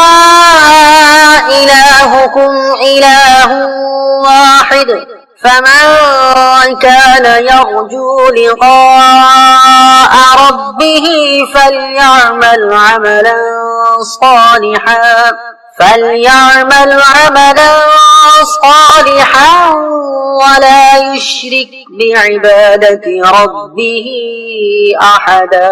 الہکم الہ واحد فمن كان يرجو لقاء ربه فليعمل عملا صالحا ولا يشرك بعبادة ربه أحدا۔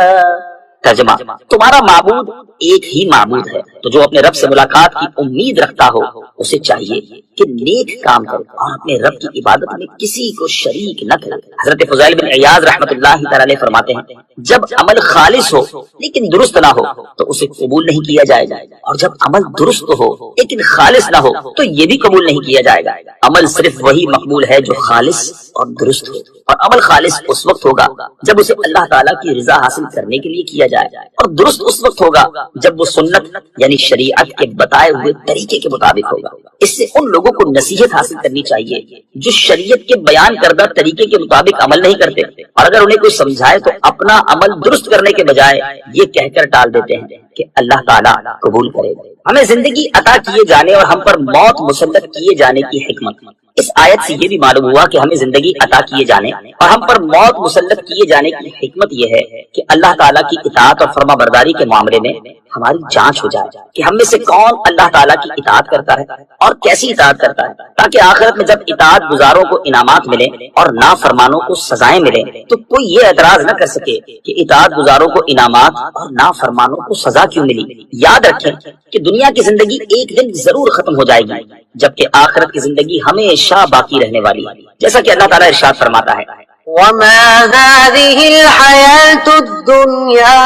ترجمہ، تمہارا معبود ایک ہی معبود ہے تو جو اپنے رب سے ملاقات کی امید رکھتا ہو اسے چاہیے کہ نیک کام کرے اور اپنے رب کی عبادت میں کسی کو شریک نہ کرے۔ حضرت فضیل بن عیاض رحمۃ اللہ تعالی علیہ فرماتے ہیں جب عمل خالص ہو لیکن درست نہ ہو تو اسے قبول نہیں کیا جائے گا، اور جب عمل درست ہو لیکن خالص نہ ہو تو یہ بھی قبول نہیں کیا جائے گا۔ عمل صرف وہی مقبول ہے جو خالص اور درست ہو، اور عمل خالص اس وقت ہوگا جب اسے اللہ تعالیٰ کی رضا حاصل کرنے کے لیے کیا جائے، اور درست اس وقت ہوگا جب وہ سنت یعنی شریعت کے بتائے ہوئے طریقے کے مطابق ہوگا۔ اس سے ان لوگوں کو نصیحت حاصل کرنی چاہیے جو شریعت کے بیان کردہ طریقے کے مطابق عمل نہیں کرتے، اور اگر انہیں کوئی سمجھائے تو اپنا عمل درست کرنے کے بجائے یہ کہہ کر ٹال دیتے ہیں کہ اللہ تعالیٰ قبول کرے گا۔ ہمیں زندگی عطا کیے جانے اور ہم پر موت مسلط کیے جانے کی حکمت، اس آیت سے یہ بھی معلوم ہوا کہ ہمیں زندگی عطا کیے جانے اور ہم پر موت مسلط کیے جانے کی حکمت یہ ہے کہ اللہ تعالیٰ کی اطاعت اور فرما برداری کے معاملے میں ہماری جانچ ہو جائے کہ ہم میں سے کون اللہ تعالیٰ کی اطاعت کرتا ہے اور کیسی اطاعت کرتا ہے، تاکہ آخرت میں جب اطاعت گزاروں کو انعامات ملیں اور نافرمانوں کو سزائیں ملیں تو کوئی یہ اعتراض نہ کر سکے کہ اطاعت گزاروں کو انعامات اور نافرمانوں کو سزا کیوں ملی۔ یاد رکھیں کہ دنیا کی زندگی ایک دن ضرور ختم ہو جائے گی جبکہ آخرت کی زندگی ہمیشہ باقی رہنے والی ہے، جیسا کہ اللہ تعالیٰ ارشاد فرماتا ہے وما هذه الحياة الدنيا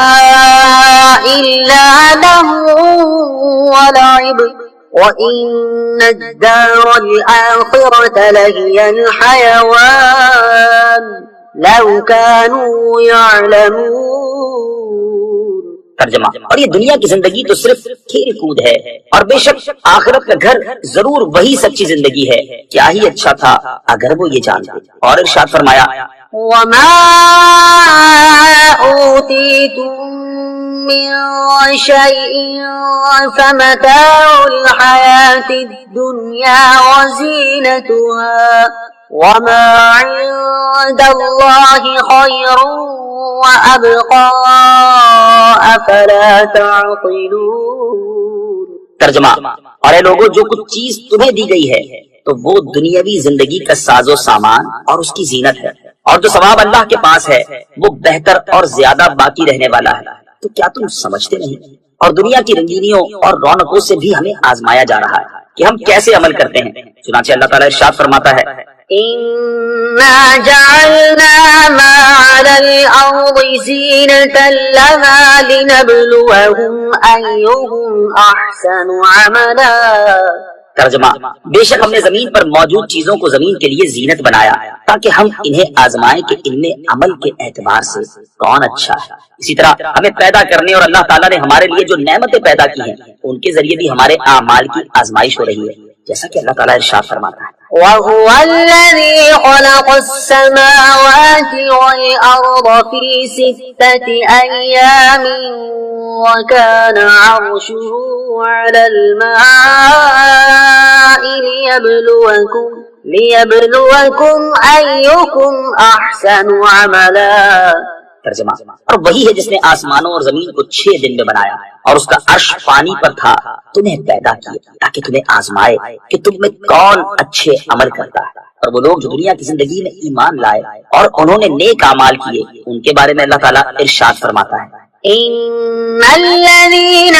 إلا لهو ولعب وإن الدار الآخرة لهي الحيوان لو كانوا يعلمون۔ ترجمہ، اور یہ دنیا کی زندگی تو صرف کھیل کود ہے اور بے شک آخرت کا گھر ضرور وہی سچی زندگی ہے، کیا ہی اچھا تھا اگر وہ یہ جانتے۔ اور ارشاد فرمایا وما أوتيتم من شيء فمتاع الحياة الدنيا وزينتها وما عند الله خير وأبقى أفلا تعقلون۔ ترجمہ، اور اے لوگوں جو کچھ چیز تمہیں دی گئی ہے تو وہ دنیاوی زندگی کا ساز و سامان اور اس کی زینت ہے، اور جو ثواب اللہ کے پاس ہے وہ بہتر اور زیادہ باقی رہنے والا ہے، تو کیا تم سمجھتے نہیں؟ اور دنیا کی رنگینیوں اور رونقوں سے بھی ہمیں آزمایا جا رہا ہے کہ ہم کیسے عمل کرتے ہیں۔ چنانچہ اللہ تعالیٰ ارشاد فرماتا ہے إنا جعلنا ما على الأرض زينة لها لنبلوهم أيهم أحسن عملا ترجمہ، بے شک ہم نے زمین پر موجود چیزوں کو زمین کے لیے زینت بنایا تاکہ ہم انہیں آزمائیں کہ ان میں عمل کے اعتبار سے کون اچھا ہے۔ اسی طرح ہمیں پیدا کرنے اور اللہ تعالیٰ نے ہمارے لیے جو نعمتیں پیدا کی ہیں ان کے ذریعے بھی ہمارے اعمال کی آزمائش ہو رہی ہے، جیسا کہ اللہ تعالیٰ ارشاد فرماتا ہے، وهو الذي خلق السماوات والأرض في 6 أيام وكان عرشه على الماء ليبلوكم أيكم أحسن عملا۔ ترجمہ، اور وہی ہے جس نے آسمانوں اور زمین کو 6 دن میں بنایا اور اس کا عرش پانی پر تھا، تمہیں پیدا کیا تاکہ تمہیں آزمائے کہ تم میں کون اچھے عمل کرتا ہے۔ اور وہ لوگ جو دنیا کی زندگی میں ایمان لائے اور انہوں نے نیک اعمال کیے، ان کے بارے میں اللہ تعالیٰ ارشاد فرماتا ہے، إن الذين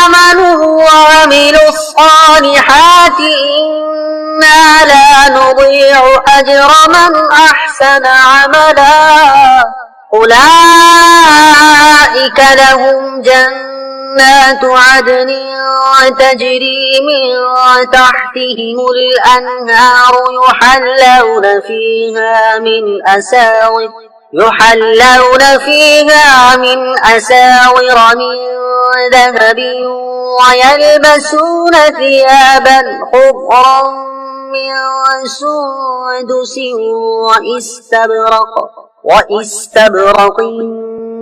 آمنوا وعملوا الصالحات إنا لا نضيع أجر من أحسن عملا أولئك لهم جنات عدن تجري من تحتهم الأنهار يحلون فيها من أساور من ذهب ويلبسون ثيابا خضرا من سندس وإستبرق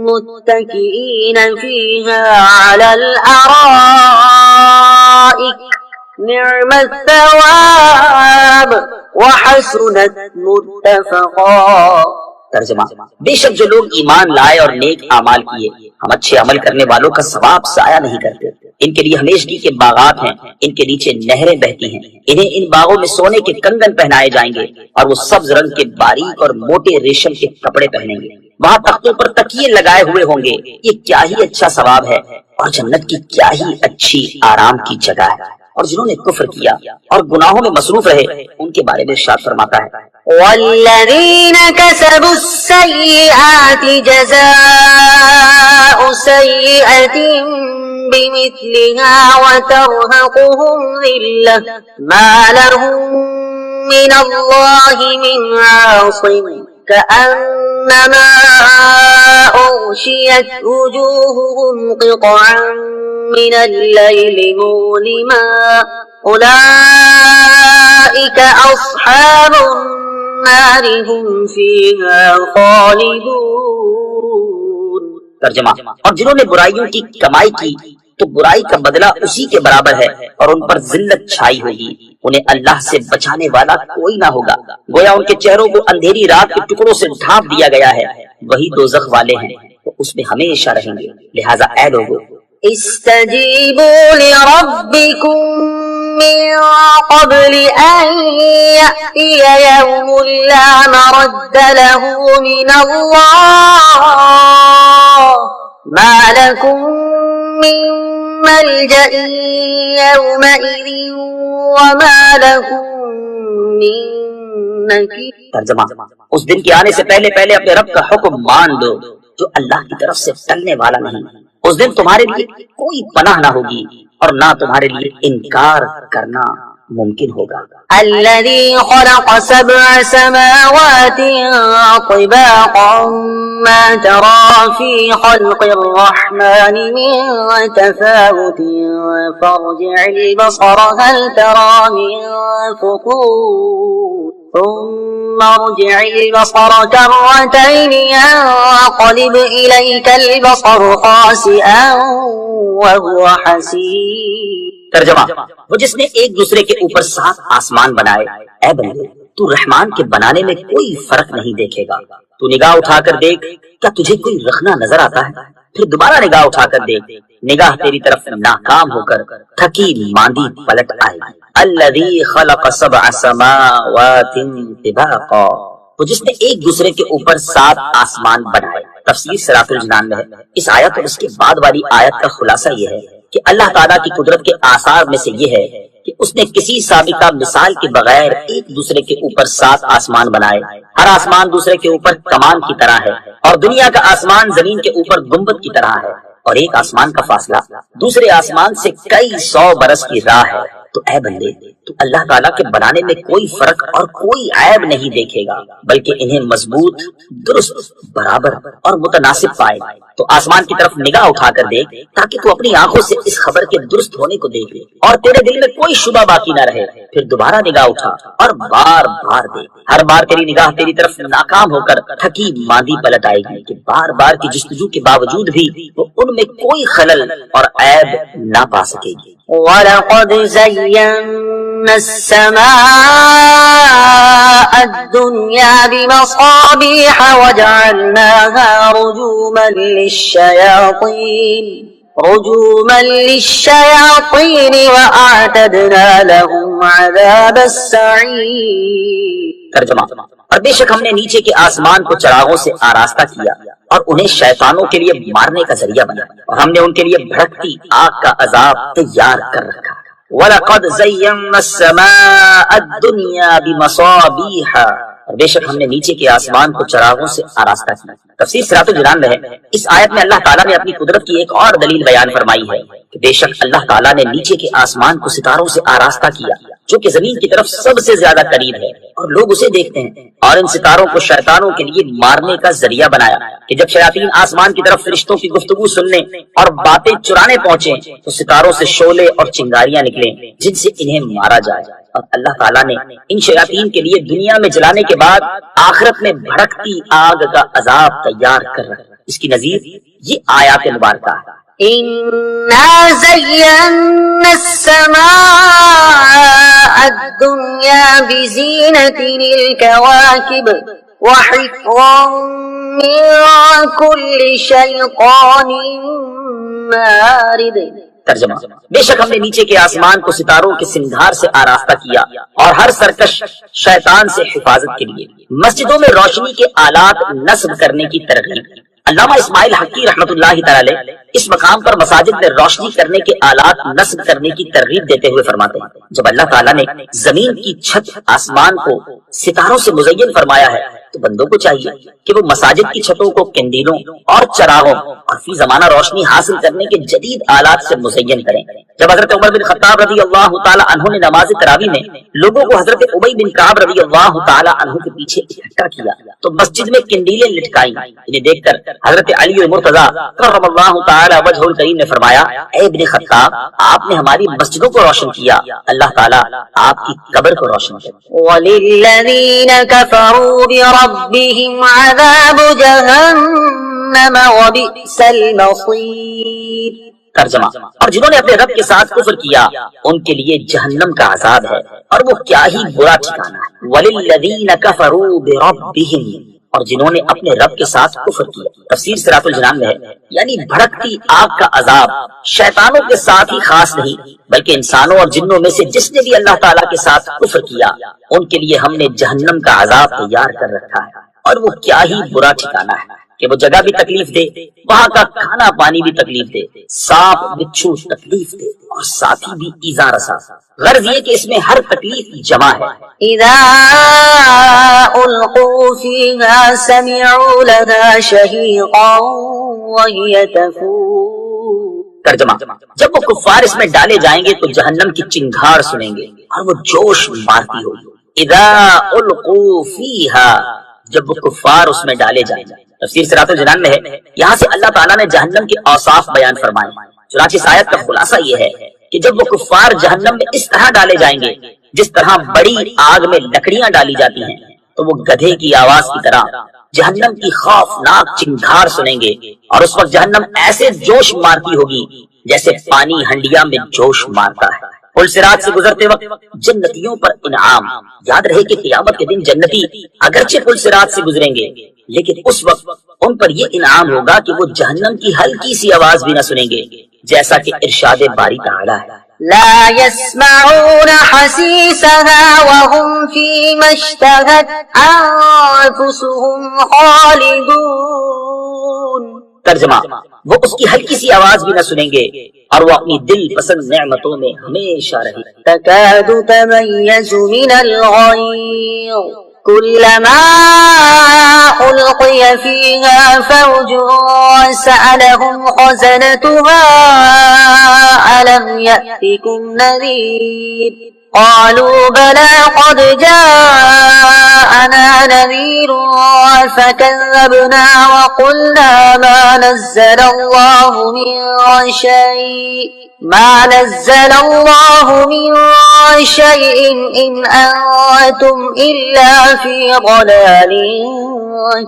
متكئين فيها على الأرائك نعم الثواب وحسنت مرتفقا۔ ترجمہ، بے شک جو لوگ ایمان لائے اور نیک اعمال کیے، ہم اچھے عمل کرنے والوں کا ثواب ضائع نہیں کرتے۔ ان کے لیے ہمیشگی کے باغات ہیں، ان کے نیچے نہریں بہتی ہیں، انہیں ان باغوں میں سونے کے کنگن پہنائے جائیں گے اور وہ سبز رنگ کے باریک اور موٹے ریشم کے کپڑے پہنیں گے، وہاں تختوں پر تکیے لگائے ہوئے ہوں گے، یہ کیا ہی اچھا ثواب ہے اور جنت کی کیا ہی اچھی آرام کی جگہ ہے۔ اور جنہوں نے کفر کیا اور گناہوں میں مصروف رہے ان کے بارے میں ارشاد فرماتا ہے، والذين كسبوا السيئات جزاء سيئة بمثلها وترهقهم ذلة ما لهم من الله من عاصم كأنما أغشيت وجوههم قطعا من الليل مظلما أولئك أصحاب النار هم فيها خالدون۔ ترجمہ، اور جنہوں نے برائیوں کی کمائی کی تو برائی کا بدلہ اسی کے برابر ہے اور ان پر ذلت چھائی ہوگی، انہیں اللہ سے بچانے والا کوئی نہ ہوگا، گویا ان کے چہروں کو اندھیری رات کے ٹکڑوں سے ڈھانپ دیا گیا ہے، وہی دوزخ والے ہیں، وہ اس میں ہمیشہ رہیں گے۔ لہذا اے لوگو، استجیبوا لربکم من قبل ان یأتی یوم لا مرد له من اللہ ما لکم من ملجأ یومئذ وما لکم من نکیر۔ ترجمہ، اس دن کے آنے سے پہلے پہلے اپنے رب کا حکم مان لو جو اللہ کی طرف سے ٹلنے والا نہیں۔ اس دن تمہارے لیے کوئی پناہ نہ ہوگی اور نہ تمہارے لیے انکار کرنا ممکن ہوگا۔ الذي خلق 7 سماوات طباقا ما ترى في خلق الرحمن من تفاوت فارجع البصر هل ترى من فطور ثم ارجع البصر كرتين ينقلب إليك البصر خاسئا وهو حسير۔ ترجمہ، وہ جس نے ایک دوسرے کے اوپر 7 آسمان بنائے، اے بندے تو رحمان کے بنانے میں کوئی فرق نہیں دیکھے گا، تو نگاہ اٹھا کر دیکھ، کیا تجھے کوئی رخنا نظر آتا ہے؟ پھر دوبارہ نگاہ اٹھا کر دیکھ، نگاہ تیری طرف ناکام ہو کر تھکی ماندی پلٹ آئے گی۔ الذی خلق 7 سماوات طباقا، وہ جس نے ایک دوسرے کے اوپر 7 آسمان بنائے۔ تفسیر صراط الجنان میں ہے۔ اس آیت اور اس کے بعد والی آیت کا خلاصہ یہ ہے کہ اللہ تعالیٰ کی قدرت کے آثار میں سے یہ ہے کہ اس نے کسی سابقہ مثال کے بغیر ایک دوسرے کے اوپر 7 آسمان بنائے، ہر آسمان دوسرے کے اوپر کمان کی طرح ہے، اور دنیا کا آسمان زمین کے اوپر گنبد کی طرح ہے، اور ایک آسمان کا فاصلہ دوسرے آسمان سے کئی 100 برس کی راہ ہے، تو اے بندے تو اللہ تعالیٰ کے بنانے میں کوئی فرق اور کوئی عیب نہیں دیکھے گا، بلکہ انہیں مضبوط، درست، برابر اور متناسب پائے گا۔ تو آسمان کی طرف نگاہ اٹھا کر دیکھ تاکہ تو اپنی آنکھوں سے اس خبر کے درست ہونے کو دیکھ لے اور تیرے دل میں کوئی شبہ باقی نہ رہے۔ پھر دوبارہ نگاہ اٹھا اور بار بار دیکھ، ہر بار تیری نگاہ تیری طرف ناکام ہو کر تھکی ماندی پلٹ آئے گی کہ بار بار کی جستجو کے باوجود بھی وہ ان میں کوئی خلل اور عیب نہ پا سکے گی۔ وَلَقَدْ زَيَّنَّا السَّمَاءَ الدُّنْيَا بِمَصَابِيحَ وَجَعَلْنَاهَا رُجُومًا لِلشَّيَاطِينِ وَأَعْتَدْنَا لَهُمْ عَذَابَ السَّعِيرِ۔ ترجمہ، اور بے شک ہم نے نیچے کے آسمان کو چراغوں سے آراستہ کیا اور انہیں شیطانوں کے لیے مارنے کا ذریعہ بنا، اور ہم نے ان کے لیے بھڑکتی آگ کا عذاب تیار کر رکھا۔ وَلَقَدْ زَيَّنَّا السَّمَاءَ الدُّنْيَا بِمَصَابِيحَ، اور بے شک ہم نے نیچے کے آسمان کو چراغوں سے آراستہ کیا۔ تفسیر صراط الجنان میں ہے، اس آیت میں اللہ تعالیٰ نے اپنی قدرت کی ایک اور دلیل بیان فرمائی ہے کہ بے شک اللہ تعالیٰ نے نیچے کے آسمان کو ستاروں سے آراستہ کیا جو کہ زمین کی طرف سب سے زیادہ قریب ہے، اور لوگ اسے دیکھتے ہیں، اور ان ستاروں کو شیطانوں کے لیے مارنے کا ذریعہ بنایا کہ جب شیاطین آسمان کی طرف فرشتوں کی گفتگو سننے اور باتیں چرانے پہنچے تو ستاروں سے شعلے اور چنگاریاں نکلیں جن سے انہیں مارا جائے۔ اور اللہ تعالیٰ نے ان شیاطین کے لیے دنیا میں جلانے کے بعد آخرت میں بھڑکتی آگ کا عذاب تیار کر رکھا۔ اس کی نظیر یہ آیات مبارکہ ہے۔ إِنَّا زَيَّنَّا السَّمَاءَ الدُّنْيَا بِزِينَةٍ الْكَوَاكِبِ وَحِفْظًا مِّن كُلِّ شَيْطَانٍ مَارِدٍ۔ ترجمہ، بے شک ہم نے نیچے کے آسمان کو ستاروں کے سنگھار سے آراستہ کیا اور ہر سرکش شیطان سے حفاظت کے لیے مسجدوں میں روشنی کے آلات نصب کرنے کی ترغیب۔ علامہ اسماعیل حقی رحمۃ اللہ تعالی اس مقام پر مساجد میں روشنی کرنے کے آلات نصب کرنے کی ترغیب دیتے ہوئے فرماتے ہیں، جب اللہ تعالیٰ نے زمین کی چھت آسمان کو ستاروں سے مزین فرمایا ہے تو بندوں کو چاہیے کہ وہ مساجد کی چھتوں کو کندیلوں اور چراغوں اور فی زمانہ روشنی حاصل کرنے کے جدید آلات سے مزین کریں۔ جب حضرت عمر بن خطاب رضی اللہ تعالی عنہ نے نماز تراویح میں لوگوں کو حضرت ابی بن کعب رضی اللہ تعالی عنہ کے پیچھے اکٹھا کیا تو مسجد میں کندیلیں لٹکائیں۔ انہیں دیکھ کر حضرت علی المرتضی کرم اللہ تعالی وجہ الکریم نے فرمایا، اے ابن خطاب، آپ نے ہماری مسجدوں کو روشن کیا، اللہ تعالی آپ کی قبر کو روشن کرے۔ وَلِلَّذِينَ كَفَرُوا بِرَبِّهِمْ عَذَابُ جَهَنَّمَ وَبِئْسَ الْمَصِيرُ۔ ترجمہ، اور جنہوں نے اپنے رب کے ساتھ کفر کیا ان کے لیے جہنم کا عذاب ہے اور وہ کیا ہی برا ٹھکانہ ہے۔ وَلِلَّذِينَ كَفَرُوا بِرَبِّهِمْ، اور جنہوں نے اپنے رب کے ساتھ کفر کیا۔ تفسیر صراط الجنان میں ہے، یعنی بھڑکتی آگ کا عذاب شیطانوں کے ساتھ ہی خاص نہیں بلکہ انسانوں اور جنوں میں سے جس نے بھی اللہ تعالیٰ کے ساتھ کفر کیا ان کے لیے ہم نے جہنم کا عذاب تیار کر رکھا ہے، اور وہ کیا ہی برا ٹھکانہ ہے کہ وہ جگہ بھی تکلیف دے، وہاں کا کھانا پانی بھی تکلیف دے، سانپ بچھو تکلیف دے اور ساتھی بھی ایذا رسا۔ غرض یہ کہ اس میں ہر تکلیف جمع ہے۔ إِذَا أُلْقُوا فِيهَا سَمِعُوا لَهَا شَهِيقًا وَهِيَ تَفُورُ۔ ترجمہ، جب وہ کفار اس میں ڈالے جائیں گے تو جہنم کی چنگھاڑ سنیں گے اور وہ جوش مارتی ہوگی۔ اذا القوا فیہا، جب وہ کفار اس میں ڈالے جائیں گے۔ تفسیر صراط الجنان میں ہے، یہاں سے اللہ تعالیٰ نے جہنم کے اوصاف بیان فرمائے۔ چنانچہ اس آیت کا خلاصہ یہ ہے کہ جب وہ کفار جہنم میں اس طرح ڈالے جائیں گے جس طرح بڑی آگ میں لکڑیاں ڈالی جاتی ہیں تو وہ گدھے کی آواز کی طرح جہنم کی خوفناک چنگھاڑ سنیں گے، اور اس وقت جہنم ایسے جوش مارتی ہوگی جیسے پانی ہنڈیا میں جوش مارتا ہے۔ پل صراط سے گزرتے وقت جنتیوں پر انعام۔ یاد رہے کہ قیامت کے دن جنتی اگرچہ پل صراط سے گزریں گے لیکن اس وقت ان پر یہ انعام ہوگا کہ وہ جہنم کی ہلکی سی آواز بھی نہ سنیں گے، جیسا کہ ارشاد باری تعالی ہے، لا يسمعون حسيسها وهم فيما اشتهت أنفسهم خالدون۔ ترجمہ، وہ اس کی ہلکی سی آواز بھی نہ سنیں گے اور وہ اپنی دل پسند نعمتوں میں ہمیشہ رہے۔ تكاد تميز من الغيظ كلما ألقي فيها فوج سألهم خزنتها ألم يأتكم نذير قالوا بلى قد جاءنا نذير فكذبنا وقلنا ما نزل الله من شيء إن أنتم إلا في ضلال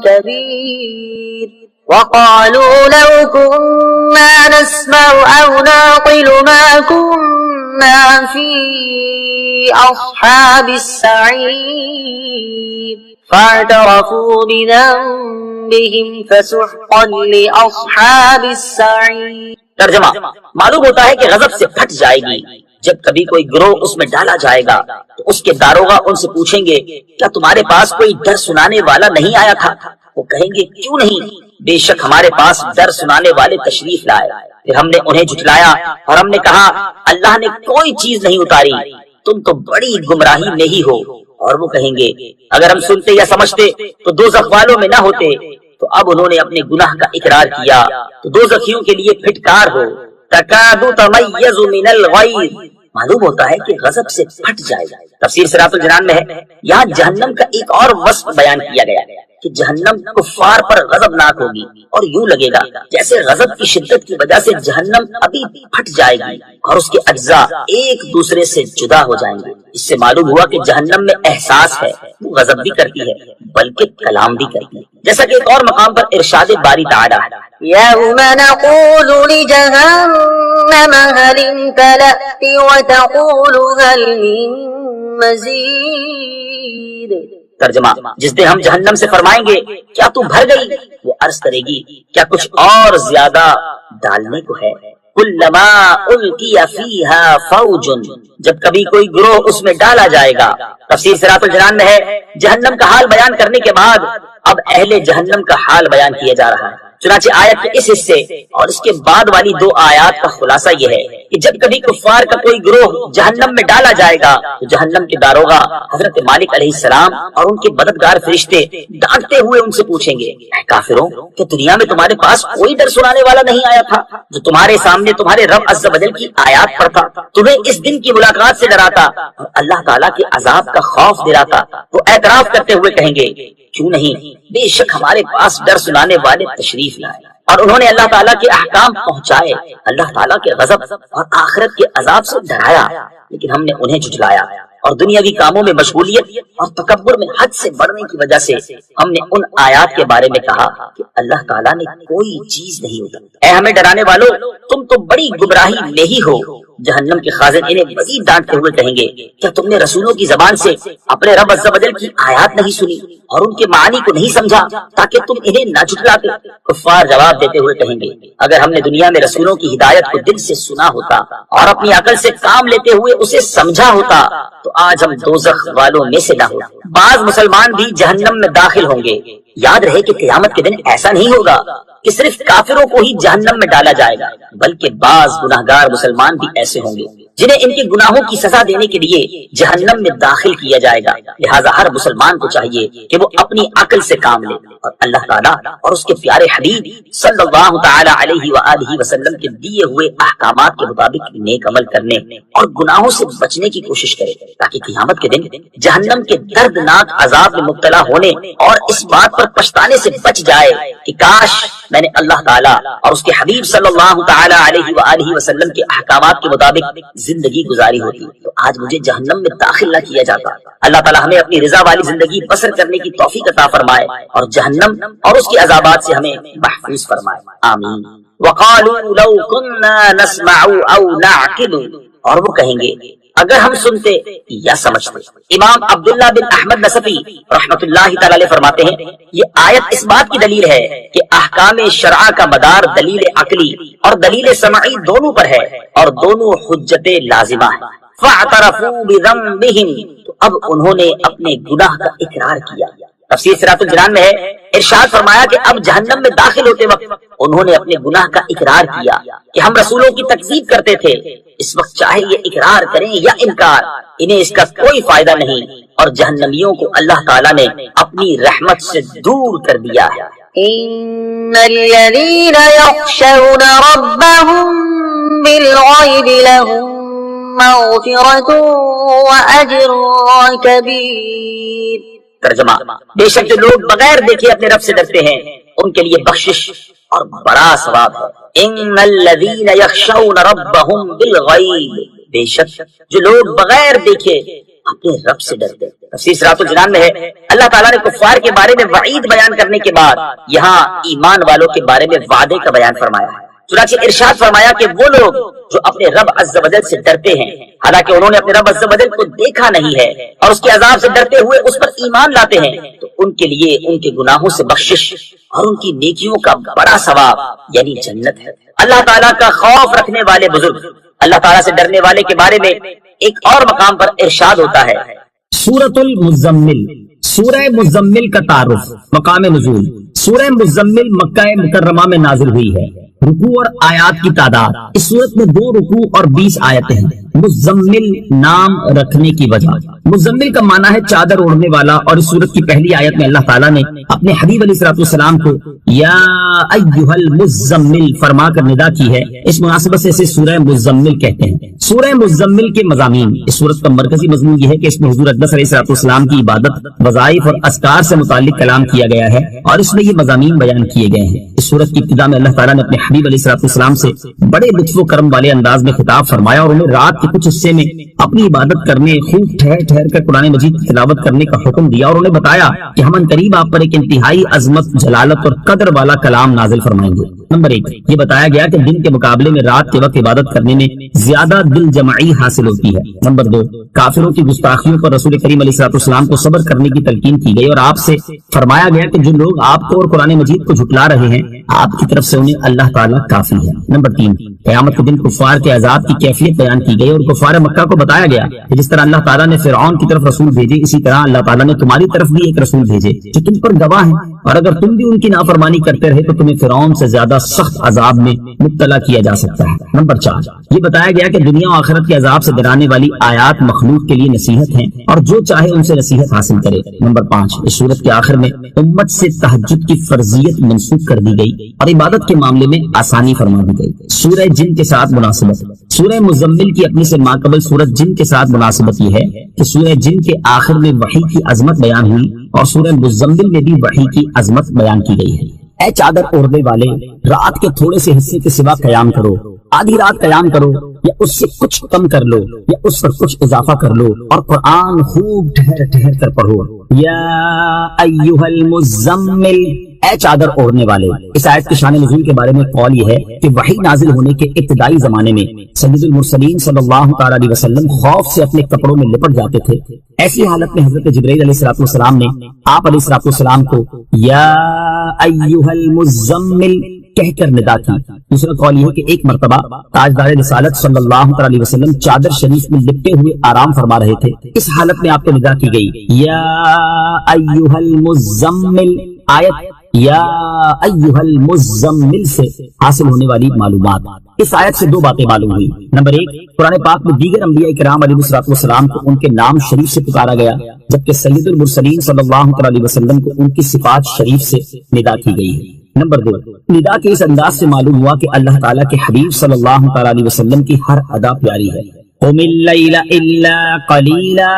كبير وقالوا لو كنا نسمع أو نعقل ما كنا في أصحاب السعير فاعترفوا بذنبهم فسحقا لأصحاب السعير. ترجمہ: معلوم ہوتا ہے کہ غضب سے پھٹ جائے گی جب کبھی کوئی گروہ اس میں ڈالا جائے گا تو اس کے داروغہ ان سے پوچھیں گے کیا تمہارے پاس کوئی ڈر سنانے والا نہیں آیا تھا؟ وہ کہیں گے کیوں نہیں، بے شک ہمارے پاس ڈر سنانے والے تشریف لائے. پھر ہم نے انہیں جھٹلایا اور ہم نے کہا اللہ نے کوئی چیز نہیں اتاری، تم تو بڑی گمراہی میں ہی ہو. اور وہ کہیں گے اگر ہم سنتے یا سمجھتے تو دوزخ والوں میں نہ ہوتے. تو اب انہوں نے اپنے گناہ کا اقرار کیا تو دوزخیوں کے لیے پھٹکار ہو. تکاد تمیز من الغیظ، معلوم ہوتا ہے کہ غضب سے پھٹ جائے گا. تفسیر صراط الجنان میں ہے. یہاں جہنم کا ایک اور وصف بیان کیا گیا کہ جہنم کفار پر غضبناک ہوگی اور یوں لگے گا جیسے غضب کی شدت کی وجہ سے جہنم ابھی پھٹ جائے گی اور اس کے اجزاء ایک دوسرے سے جدا ہو جائیں گے. اس سے معلوم ہوا کہ جہنم میں احساس ہے، وہ غضب بھی کرتی ہے بلکہ کلام بھی کرتی ہے، جیسا کہ ایک اور مقام پر ارشاد باری تعالی ہے يوم نقول لجهنم هل امتلأت وتقول هل من مزيد. ترجمہ: جس دن ہم جہنم سے فرمائیں گے کیا تو بھر گئی، وہ عرض کرے گی کیا کچھ اور زیادہ ڈالنے کو ہے. کلما القی فیہا فوج، جب کبھی کوئی گروہ اس میں ڈالا جائے گا. تفسیر صراط الجنان میں ہے. جہنم کا حال بیان کرنے کے بعد اب اہل جہنم کا حال بیان کیا جا رہا ہے. چنانچہ آیت کے اس حصے اور اس کے بعد والی 2 آیات کا خلاصہ یہ ہے کہ جب کبھی کفار کا کوئی گروہ جہنم میں ڈالا جائے گا تو جہنم کے داروغہ حضرت مالک علیہ السلام اور ان کے مددگار فرشتے ڈانٹتے ہوئے ان سے پوچھیں گے اے کافروں، کہ دنیا میں تمہارے پاس کوئی ڈر سنانے والا نہیں آیا تھا جو تمہارے سامنے تمہارے رب عز و جل کی آیات پڑھتا، تمہیں اس دن کی ملاقات سے ڈراتا اور اللہ تعالیٰ کے عذاب کا خوف دلاتا؟ وہ اعتراف کرتے ہوئے کہیں گے کیوں نہیں، بے شک ہمارے پاس ڈر سنانے والے تشریف لائے اور انہوں نے اللہ تعالیٰ کے احکام پہنچائے، اللہ تعالیٰ کے غضب اور آخرت کے عذاب سے ڈرایا، لیکن ہم نے انہیں جھٹلایا اور دنیاوی کاموں میں مشغولیت اور تکبر میں حد سے بڑھنے کی وجہ سے ہم نے ان آیات کے بارے میں کہا کہ اللہ تعالیٰ نے کوئی چیز نہیں اتاری. اے ہمیں ڈرانے والوں، تم تو بڑی گمراہی میں ہی ہو. جہنم کے خازن انہیں مزید ڈانٹتے ہوئے کہیں گے کیا تم نے رسولوں کی زبان سے اپنے رب عز و جل کی آیات نہیں سنی اور ان کے معانی کو نہیں سمجھا تاکہ تم انہیں نہ جھٹلاتے؟ کفار جواب دیتے ہوئے کہیں گے اگر ہم نے دنیا میں رسولوں کی ہدایت کو دل سے سنا ہوتا اور اپنی عقل سے کام لیتے ہوئے اسے سمجھا ہوتا تو آج ہم دوزخ والوں میں سے نہ ہوتے. بعض مسلمان بھی جہنم میں داخل ہوں گے. یاد رہے کہ قیامت کے دن ایسا نہیں ہوگا کہ صرف کافروں کو ہی جہنم میں ڈالا جائے گا، بلکہ بعض گناہگار مسلمان بھی ایسے ہوں گے جنہیں ان کے گناہوں کی سزا دینے کے لیے جہنم میں داخل کیا جائے گا. لہٰذا ہر مسلمان کو چاہیے کہ وہ اپنی عقل سے کام لے اور اللہ تعالیٰ اور اس کے پیارے حبیب صلی اللہ تعالی علیہ وآلہ وسلم کے دیے ہوئے احکامات کے مطابق نیک عمل کرنے اور گناہوں سے بچنے کی کوشش کرے تاکہ قیامت کے دن جہنم کے دردناک عذاب میں مبتلا ہونے اور اس بات پر پچھتانے سے بچ جائے کہ کاش میں نے اللہ تعالیٰ اور اس کے حبیب صلی اللہ تعالی علیہ وآلہ وسلم کے احکامات کے مطابق زندگی گزاری ہوتی تو آج مجھے جہنم میں داخل نہ کیا جاتا. اللہ تعالیٰ ہمیں اپنی رضا والی زندگی بسر کرنے کی توفیق عطا فرمائے اور جہنم اور اس کے عذابات سے ہمیں محفوظ فرمائے. آمین. وقالوا لو كنا نسمع او نعقل، اور وہ کہیں گے اگر ہم سنتے یا سمجھتے. امام عبداللہ بن احمد نصفی رحمۃ اللہ تعالی علیہ فرماتے ہیں یہ آیت اس بات کی دلیل ہے کہ احکام شرع کا مدار دلیل عقلی اور دلیل سمعی دونوں پر ہے اور دونوں حجت لازمہ ہیں. فاعترفوا بذنبهم، تو اب انہوں نے اپنے گناہ کا اقرار کیا. تفسیر صراط الجنان میں ہے، ارشاد فرمایا کہ اب جہنم میں داخل ہوتے وقت انہوں نے اپنے گناہ کا اقرار کیا کہ ہم رسولوں کی تکذیب کرتے تھے۔ اس وقت چاہے یہ اقرار کریں یا انکار، انہیں اس کا کوئی فائدہ نہیں، اور جہنمیوں کو اللہ تعالیٰ نے اپنی رحمت سے دور کر دیا ہے۔ إن الذين يخشون ربهم بالغيب لهم مغفرة وأجر كبير۔ ترجمہ، بے شک جو لوگ بغیر دیکھے اپنے رب سے ڈرتے ہیں ان کے لیے بخشش اور بڑا ثواب ہے۔ ان الذین یخشون ربهم بالغیب، بے شک جو لوگ بغیر دیکھے اپنے رب سے ڈرتے ہیں۔ تفسیر صراط الجنان میں ہے، اللہ تعالیٰ نے کفار کے بارے میں وعید بیان کرنے کے بعد یہاں ایمان والوں کے بارے میں وعدے کا بیان فرمایا ہے۔ چنانچہ ارشاد فرمایا کہ وہ لوگ جو اپنے رب عز و جل سے ڈرتے ہیں، حالانکہ انہوں نے اپنے رب عز و جل کو دیکھا نہیں ہے اور اس کے عذاب سے ڈرتے ہوئے اس پر ایمان لاتے ہیں، تو ان کے لیے ان کے گناہوں سے بخشش اور ان کی نیکیوں کا بڑا ثواب یعنی جنت ہے۔ اللہ تعالیٰ کا خوف رکھنے والے بزرگ، اللہ تعالیٰ سے ڈرنے والے کے بارے میں ایک اور مقام پر ارشاد ہوتا ہے۔ سورۃ المزمل، سورہ مزمل کا تعارف، مقام نزول۔ سورہ مزمل مکہ مکرمہ میں نازل ہوئی ہے۔ رکوع اور آیات کی تعداد، اس صورت میں 2 رکوع اور 20 آیتیں ہیں۔ مزمل نام رکھنے کی وجہ، مزمل کا معنی ہے چادر اوڑھنے والا، اور اس صورت کی پہلی آیت میں اللہ تعالیٰ نے اپنے حبیب علیہ الصلوۃ والسلام کو یا ایھا المزمل فرما کر ندا کی ہے۔ اس مناسبت سے اسے سورہ مزمل کہتے ہیں۔ سورہ مزمل کے مضامین، اس صورت کا مرکزی مضمون یہ ہے کہ اس میں حضور اقدس علیہ الصلوۃ والسلام کی عبادت، وظائف اور اذکار سے متعلق کلام کیا گیا ہے، اور اس میں یہ مضامین بیان کیے گئے ہیں۔ اس صورت کی ابتدا میں اللہ تعالیٰ نے اپنے حبیب علیہ الصلوۃ والسلام سے بڑے لطف و کرم والے انداز میں خطاب فرمایا، اور انہیں رات کے کچھ حصے میں اپنی عبادت کرنے، خوب ٹھہر ٹھہر کر قرآن مجید کی تلاوت کرنے کا حکم دیا، اور انہیں بتایا کہ ہم عنقریب آپ پر ایک انتہائی عظمت، جلالت اور قدر والا کلام نازل فرمائیں گے۔ نمبر 1، یہ بتایا گیا کہ دن کے مقابلے میں رات کے وقت عبادت کرنے میں زیادہ دل جمعی حاصل ہوتی ہے۔ نمبر 2، کافروں کی گستاخیوں پر رسول کریم علیہ الصلوۃ والسلام کو صبر کرنے کی تلقین کی گئی، اور آپ سے فرمایا گیا کہ جو لوگ آپ کو اور قرآن مجید کو جھٹلا رہے ہیں، آپ کی طرف سے انہیں اللہ تعالیٰ کافی ہے۔ نمبر 3، قیامت کے دن کفار کے عذاب کی کیفیت بیان کی گئی، اور کفار مکہ کو بتایا گیا کہ جس طرح اللہ تعالیٰ نے فرعون کی طرف رسول بھیجے، اسی طرح اللہ تعالیٰ نے تمہاری طرف بھی ایک رسول بھیجے جو تم پر گواہ ہیں، اور اگر تم بھی ان کی نافرمانی کرتے رہے تو تمہیں فرعون سے زیادہ سخت عذاب میں مبتلا کیا جا سکتا ہے۔ نمبر 4، یہ بتایا گیا کہ دنیا و آخرت کے عذاب سے ڈرانے والی آیات مخلوق کے لیے نصیحت ہیں، اور جو چاہے ان سے نصیحت حاصل کرے۔ نمبر 5، اس سورت کے آخر میں امت سے تہجد کی فرضیت منسوخ کر دی گئی اور عبادت کے معاملے میں آسانی فرما دی گئی۔ سورہ جن کے ساتھ مناسبت، سورہ مزمل کی اپنی سے ماقبل سورت جن کے ساتھ مناسبت یہ ہے کہ سورہ جن کے آخر میں وحی کی عظمت بیان ہوئی، اور سورہ مزمل میں بھی وحی کی عظمت بیان کی گئی ہے۔ اے چادر اوڑھنے والے، رات کے تھوڑے سے حصے کے سوا قیام کرو، آدھی رات قیام کرو، یا اس سے کچھ کم کر لو یا اس پر کچھ اضافہ کر لو، اور قرآن خوب ٹھہر ٹھہر کر پڑھو۔ یا ایھا المزمل، اے چادر اوڑھنے والے۔ اس آیت کے شان نزول کے بارے میں قول یہ ہے کہ وحی نازل ہونے کے ابتدائی زمانے میں سید المرسلین صلی اللہ تعالی علیہ وسلم خوف سے اپنے کپڑوں میں لپٹ جاتے تھے۔ ایسی حالت میں حضرت جبرائیل علیہ الصلوۃ والسلام نے آپ علیہ الصلوۃ والسلام کو یا ایھا المزمل کہہ کر ندا کی۔ دوسرا قول یہ ہے کہ ایک مرتبہ تاجدار رسالت صلی اللہ تعالی علیہ وسلم چادر شریف میں لپٹے ہوئے آرام فرما رہے تھے، اس حالت میں آپ کو ندا کی گئی یا ایھا المزمل۔ آیت یا ایھا المزمل سے حاصل ہونے والی معلومات، اس آیت سے 2 باتیں معلوم ہوئی۔ نمبر 1، قرآن پاک میں دیگر انبیاء کرام علیہ الصلوۃ والسلام کو ان کے نام شریف سے پکارا گیا، جبکہ سید المرسلین صلی اللہ تعالی علیہ وسلم کو ان کی صفات شریف سے ندا کی گئی ہے۔ نمبر 2، ندا کے اس انداز سے معلوم ہوا کہ اللہ تعالیٰ کے حبیب صلی اللہ تعالی علیہ وسلم کی ہر ادا پیاری ہے۔ قم اللیل الا قلیلا،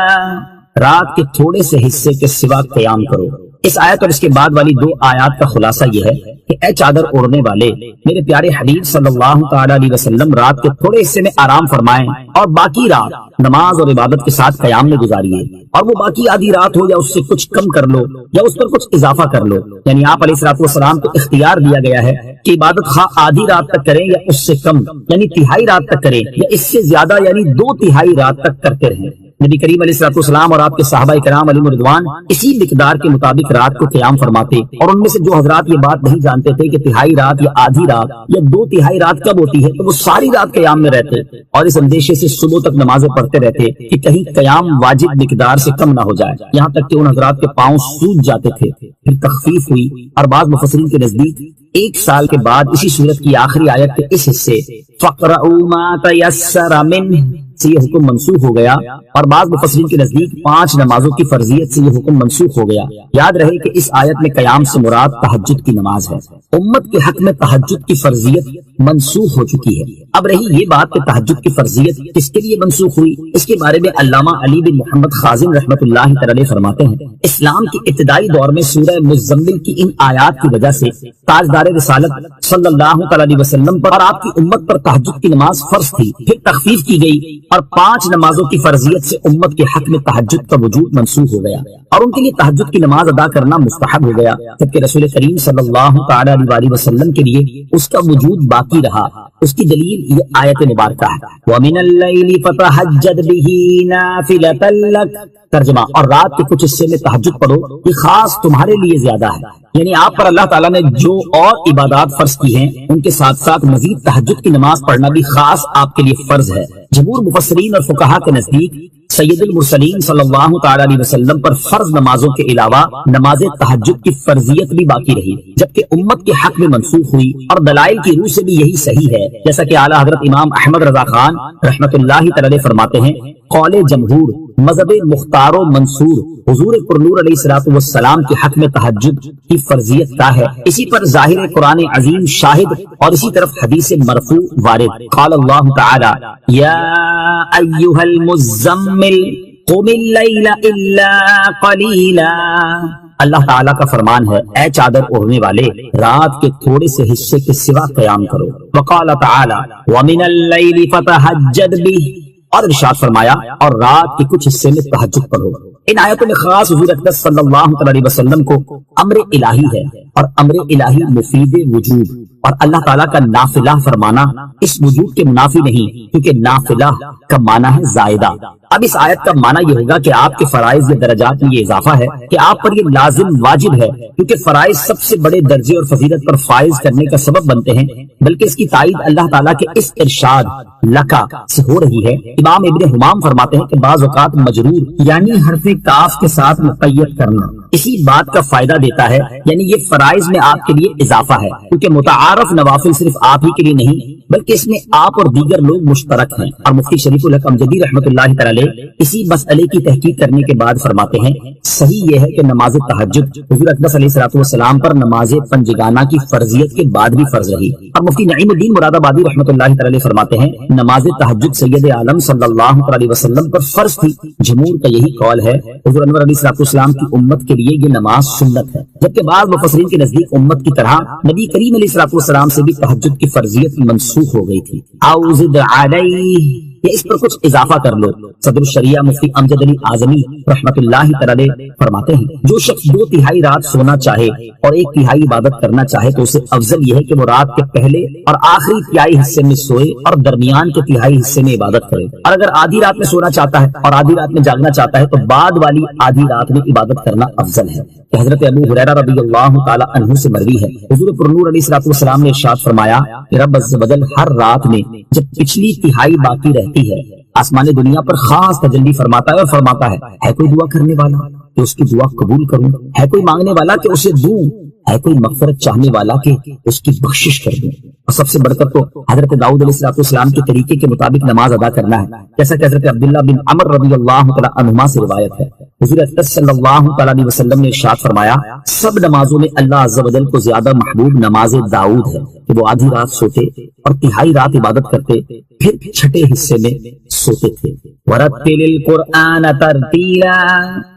رات کے تھوڑے سے حصے کے سوا قیام کرو۔ اس آیت اور اس کے بعد والی 2 آیات کا خلاصہ یہ ہے کہ اے چادر اوڑھنے والے، میرے پیارے حبیب صلی اللہ تعالی علیہ وسلم رات کے تھوڑے حصے میں آرام فرمائیں، اور باقی رات نماز اور عبادت کے ساتھ قیام میں گزاریے، اور وہ باقی آدھی رات ہو یا اس سے کچھ کم کر لو یا اس پر کچھ اضافہ کر لو۔ یعنی آپ علیہ الصلوۃ والسلام کو اختیار دیا گیا ہے کہ عبادت خواہ آدھی رات تک کریں یا اس سے کم، یعنی تہائی رات تک کریں، یا اس سے زیادہ یعنی 2 تہائی رات تک کرتے رہیں۔ نبی کریم علیہ الصلوۃ والسلام اور آپ کے صحابہ کرام علیہم رضوان اسی مقدار کے مطابق رات کو قیام فرماتے، اور ان میں سے جو حضرات یہ بات نہیں جانتے تھے کہ تہائی رات یا آدھی رات یا 2/3 رات کب ہوتی ہے، تو وہ ساری رات قیام میں رہتے اور اس اندیشے سے صبح تک نمازیں پڑھتے رہتے کہ کہیں قیام واجب مقدار سے کم نہ ہو جائے، یہاں تک کہ ان حضرات کے پاؤں سوج جاتے تھے۔ پھر تخفیف ہوئی اور بعض مفسرین کے نزدیک 1 سال کے بعد اسی سورت کی آخری آیت کے اس حصے فَقْرَؤُوا مَا تَيَسَّرَ مِنْهُ سے یہ حکم منسوخ ہو گیا، اور بعض مفسرین کے نزدیک 5 نمازوں کی فرضیت سے یہ حکم منسوخ ہو گیا۔ یاد رہے کہ اس آیت میں قیام سے مراد تہجد کی نماز ہے۔ امت کے حق میں تہجد کی فرضیت منسوخ ہو چکی ہے۔ اب رہی یہ بات کہ تہجد کی فرضیت کس کے لیے منسوخ ہوئی، اس کے بارے میں علامہ علی بن محمد خازن رحمۃ اللہ تعالی فرماتے ہیں، اسلام کے ابتدائی دور میں سورہ مزمل کی ان آیات کی وجہ سے تاجدار رسالت صلی اللہ تعالی علیہ وسلم پر اور آپ کی امت پر تہجد کی نماز فرض تھی، پھر تخفیف کی گئی اور 5 نمازوں کی فرضیت سے امت کے حق میں تہجد کا وجود منسوخ ہو گیا اور ان کے لیے تہجد کی نماز ادا کرنا مستحب ہو گیا، جبکہ رسول کریم صلی اللہ تعالی علیہ وسلم کے لیے اس کا وجود باقی رہا۔ اس کی دلیل یہ آیت مبارکہ ہے، وَمِنَ اللَّيْلِ فَتَهَجَّدْ بِهِ نَافِلَةً لَكَ، ترجمہ، اور رات کے کچھ حصے میں تہجد پڑھو، یہ خاص تمہارے لیے زیادہ ہے، یعنی آپ پر اللہ تعالیٰ نے جو اور عبادات فرض کی ہیں ان کے ساتھ ساتھ مزید تہجد کی نماز پڑھنا بھی خاص آپ کے لیے فرض ہے۔ جمہور مفسرین اور فقہا کے نزدیک سید المرسلین صلی اللہ تعالی علیہ وسلم پر فرض نمازوں کے علاوہ نماز تہجد کی فرضیت بھی باقی رہی، جبکہ امت کے حق میں منسوخ ہوئی، اور دلائل کی روح سے بھی یہی صحیح ہے، جیسا کہ اعلیٰ حضرت امام احمد رضا خان رحمۃ اللہ تعالی فرماتے ہیں، قول جمہور مذہب مختار و منصور حضور پرنور علیہ الصلوۃ والسلام کے حق میں تہجد کی فرضیت کا ہے، اسی پر ظاہر قرآن عظیم شاہد اور اسی طرف حدیث مرفوع وارد۔ قال اللہ تعالی یا ایھا المزمل قم اللیل الا قلیلا، اللہ تعالیٰ کا فرمان ہے، اے چادر اوڑھنے والے رات کے تھوڑے سے حصے کے سوا قیام کرو۔ وقال تعالی ومن اللیل فتہجد بہ، اور ارشاد فرمایا اور رات کے کچھ حصے میں تہجد پڑھو۔ ان آیتوں میں خاص حضور اقدس صلی اللہ علیہ وسلم کو امر الہی ہے، اور امر الہی مفید وجوب، اور اللہ تعالیٰ کا نافلہ فرمانا اس وجوب کے منافی نہیں، کیونکہ نافلہ کا معنی ہے زائدہ۔ اب اس آیت کا معنی یہ ہوگا کہ آپ کے فرائض یا درجات میں یہ اضافہ ہے کہ آپ پر یہ لازم واجب ہے، کیونکہ فرائض سب سے بڑے درجے اور فضیلت پر فائز کرنے کا سبب بنتے ہیں، بلکہ اس کی تائید اللہ تعالیٰ کے اس ارشاد لکا سے ہو رہی ہے۔ امام ابن حمام فرماتے ہیں کہ بعض اوقات مجرور یعنی حرف کاف کے ساتھ مقید کرنا اسی بات کا فائدہ دیتا ہے، یعنی یہ فرائض میں آپ کے لیے اضافہ ہے، کیونکہ متعارف نوافل صرف آپ ہی کے لیے نہیں بلکہ اس میں آپ اور دیگر لوگ مشترک ہیں۔ اور مفتی شریف الحق امجدی رحمۃ اللہ تعالی اسی مسئلے کی تحقیق کرنے کے بعد فرماتے ہیں، صحیح یہ ہے کہ نماز تہجد حضور اقدس علیہ الصلوۃ والسلام پر نماز پنجگانہ کی فرضیت کے بعد بھی فرض رہی۔ اور مفتی نعیم الدین مراد آبادی رحمۃ اللہ تعالی فرماتے ہیں، نماز تہجد سید عالم صلی اللہ علیہ وسلم پر فرض تھی۔ جمہور کا یہی قول ہے، حضور انور علیہ الصلوۃ والسلام کی امت کے لیے یہ نماز سنت ہے، جبکہ بعض مفسرین کے نزدیک امت کی طرح نبی کریم علیہ الصلوۃ والسلام سے بھی تہجد کی فرضیت منسوخ ہو گئی تھی۔ او زد علیہ، یا اس پر کچھ اضافہ کر لو۔ صدر الشریعہ مفتی امجد علی اعظمی رحمۃ اللہ تعالی فرماتے ہیں، جو شخص 2/3 رات سونا چاہے اور 1/3 عبادت کرنا چاہے تو اسے افضل یہ ہے کہ وہ رات کے پہلے اور آخری تہائی حصے میں سوئے اور درمیان کے تہائی حصے میں عبادت کرے، اور اگر آدھی رات میں سونا چاہتا ہے اور آدھی رات میں جاگنا چاہتا ہے تو بعد والی آدھی رات میں عبادت کرنا افضل ہے۔ کہ حضرت ابو ہریرہ رضی اللہ تعالی عنہ سے مروی ہے، حضور پرنور علیہ الصلوۃ والسلام نے ارشاد فرمایا کہ رب عز و جل ہر رات میں جب پچھلی تہائی باقی رہتی ہے آسمان دنیا پر خاص تجلی فرماتا ہے اور فرماتا ہے کوئی دعا کرنے والا کہ اس کی دعا قبول کروں، ہے کوئی مانگنے والا کہ اسے دوں، ہے کوئی مغفرت چاہنے والا کہ اس کی بخشش کر دوں۔ اور سب سے بڑھ کر تو حضرت داؤد علیہ الصلوۃ والسلام کے طریقے کے مطابق نماز ادا کرنا ہے، جیسا کہ حضرت عبداللہ بن عمر رضی اللہ تعالی عنہما سے روایت ہے، حضور اقدس صلی اللہ تعالی علیہ وسلم نے ارشاد فرمایا، سب نمازوں میں اللہ عز و جل کو زیادہ محبوب نماز داؤد ہے کہ وہ آدھی رات سوتے اور تہائی رات عبادت کرتے، پھر چھٹے حصے میں سوتے تھے۔ ورتل القرآن ترتیلا،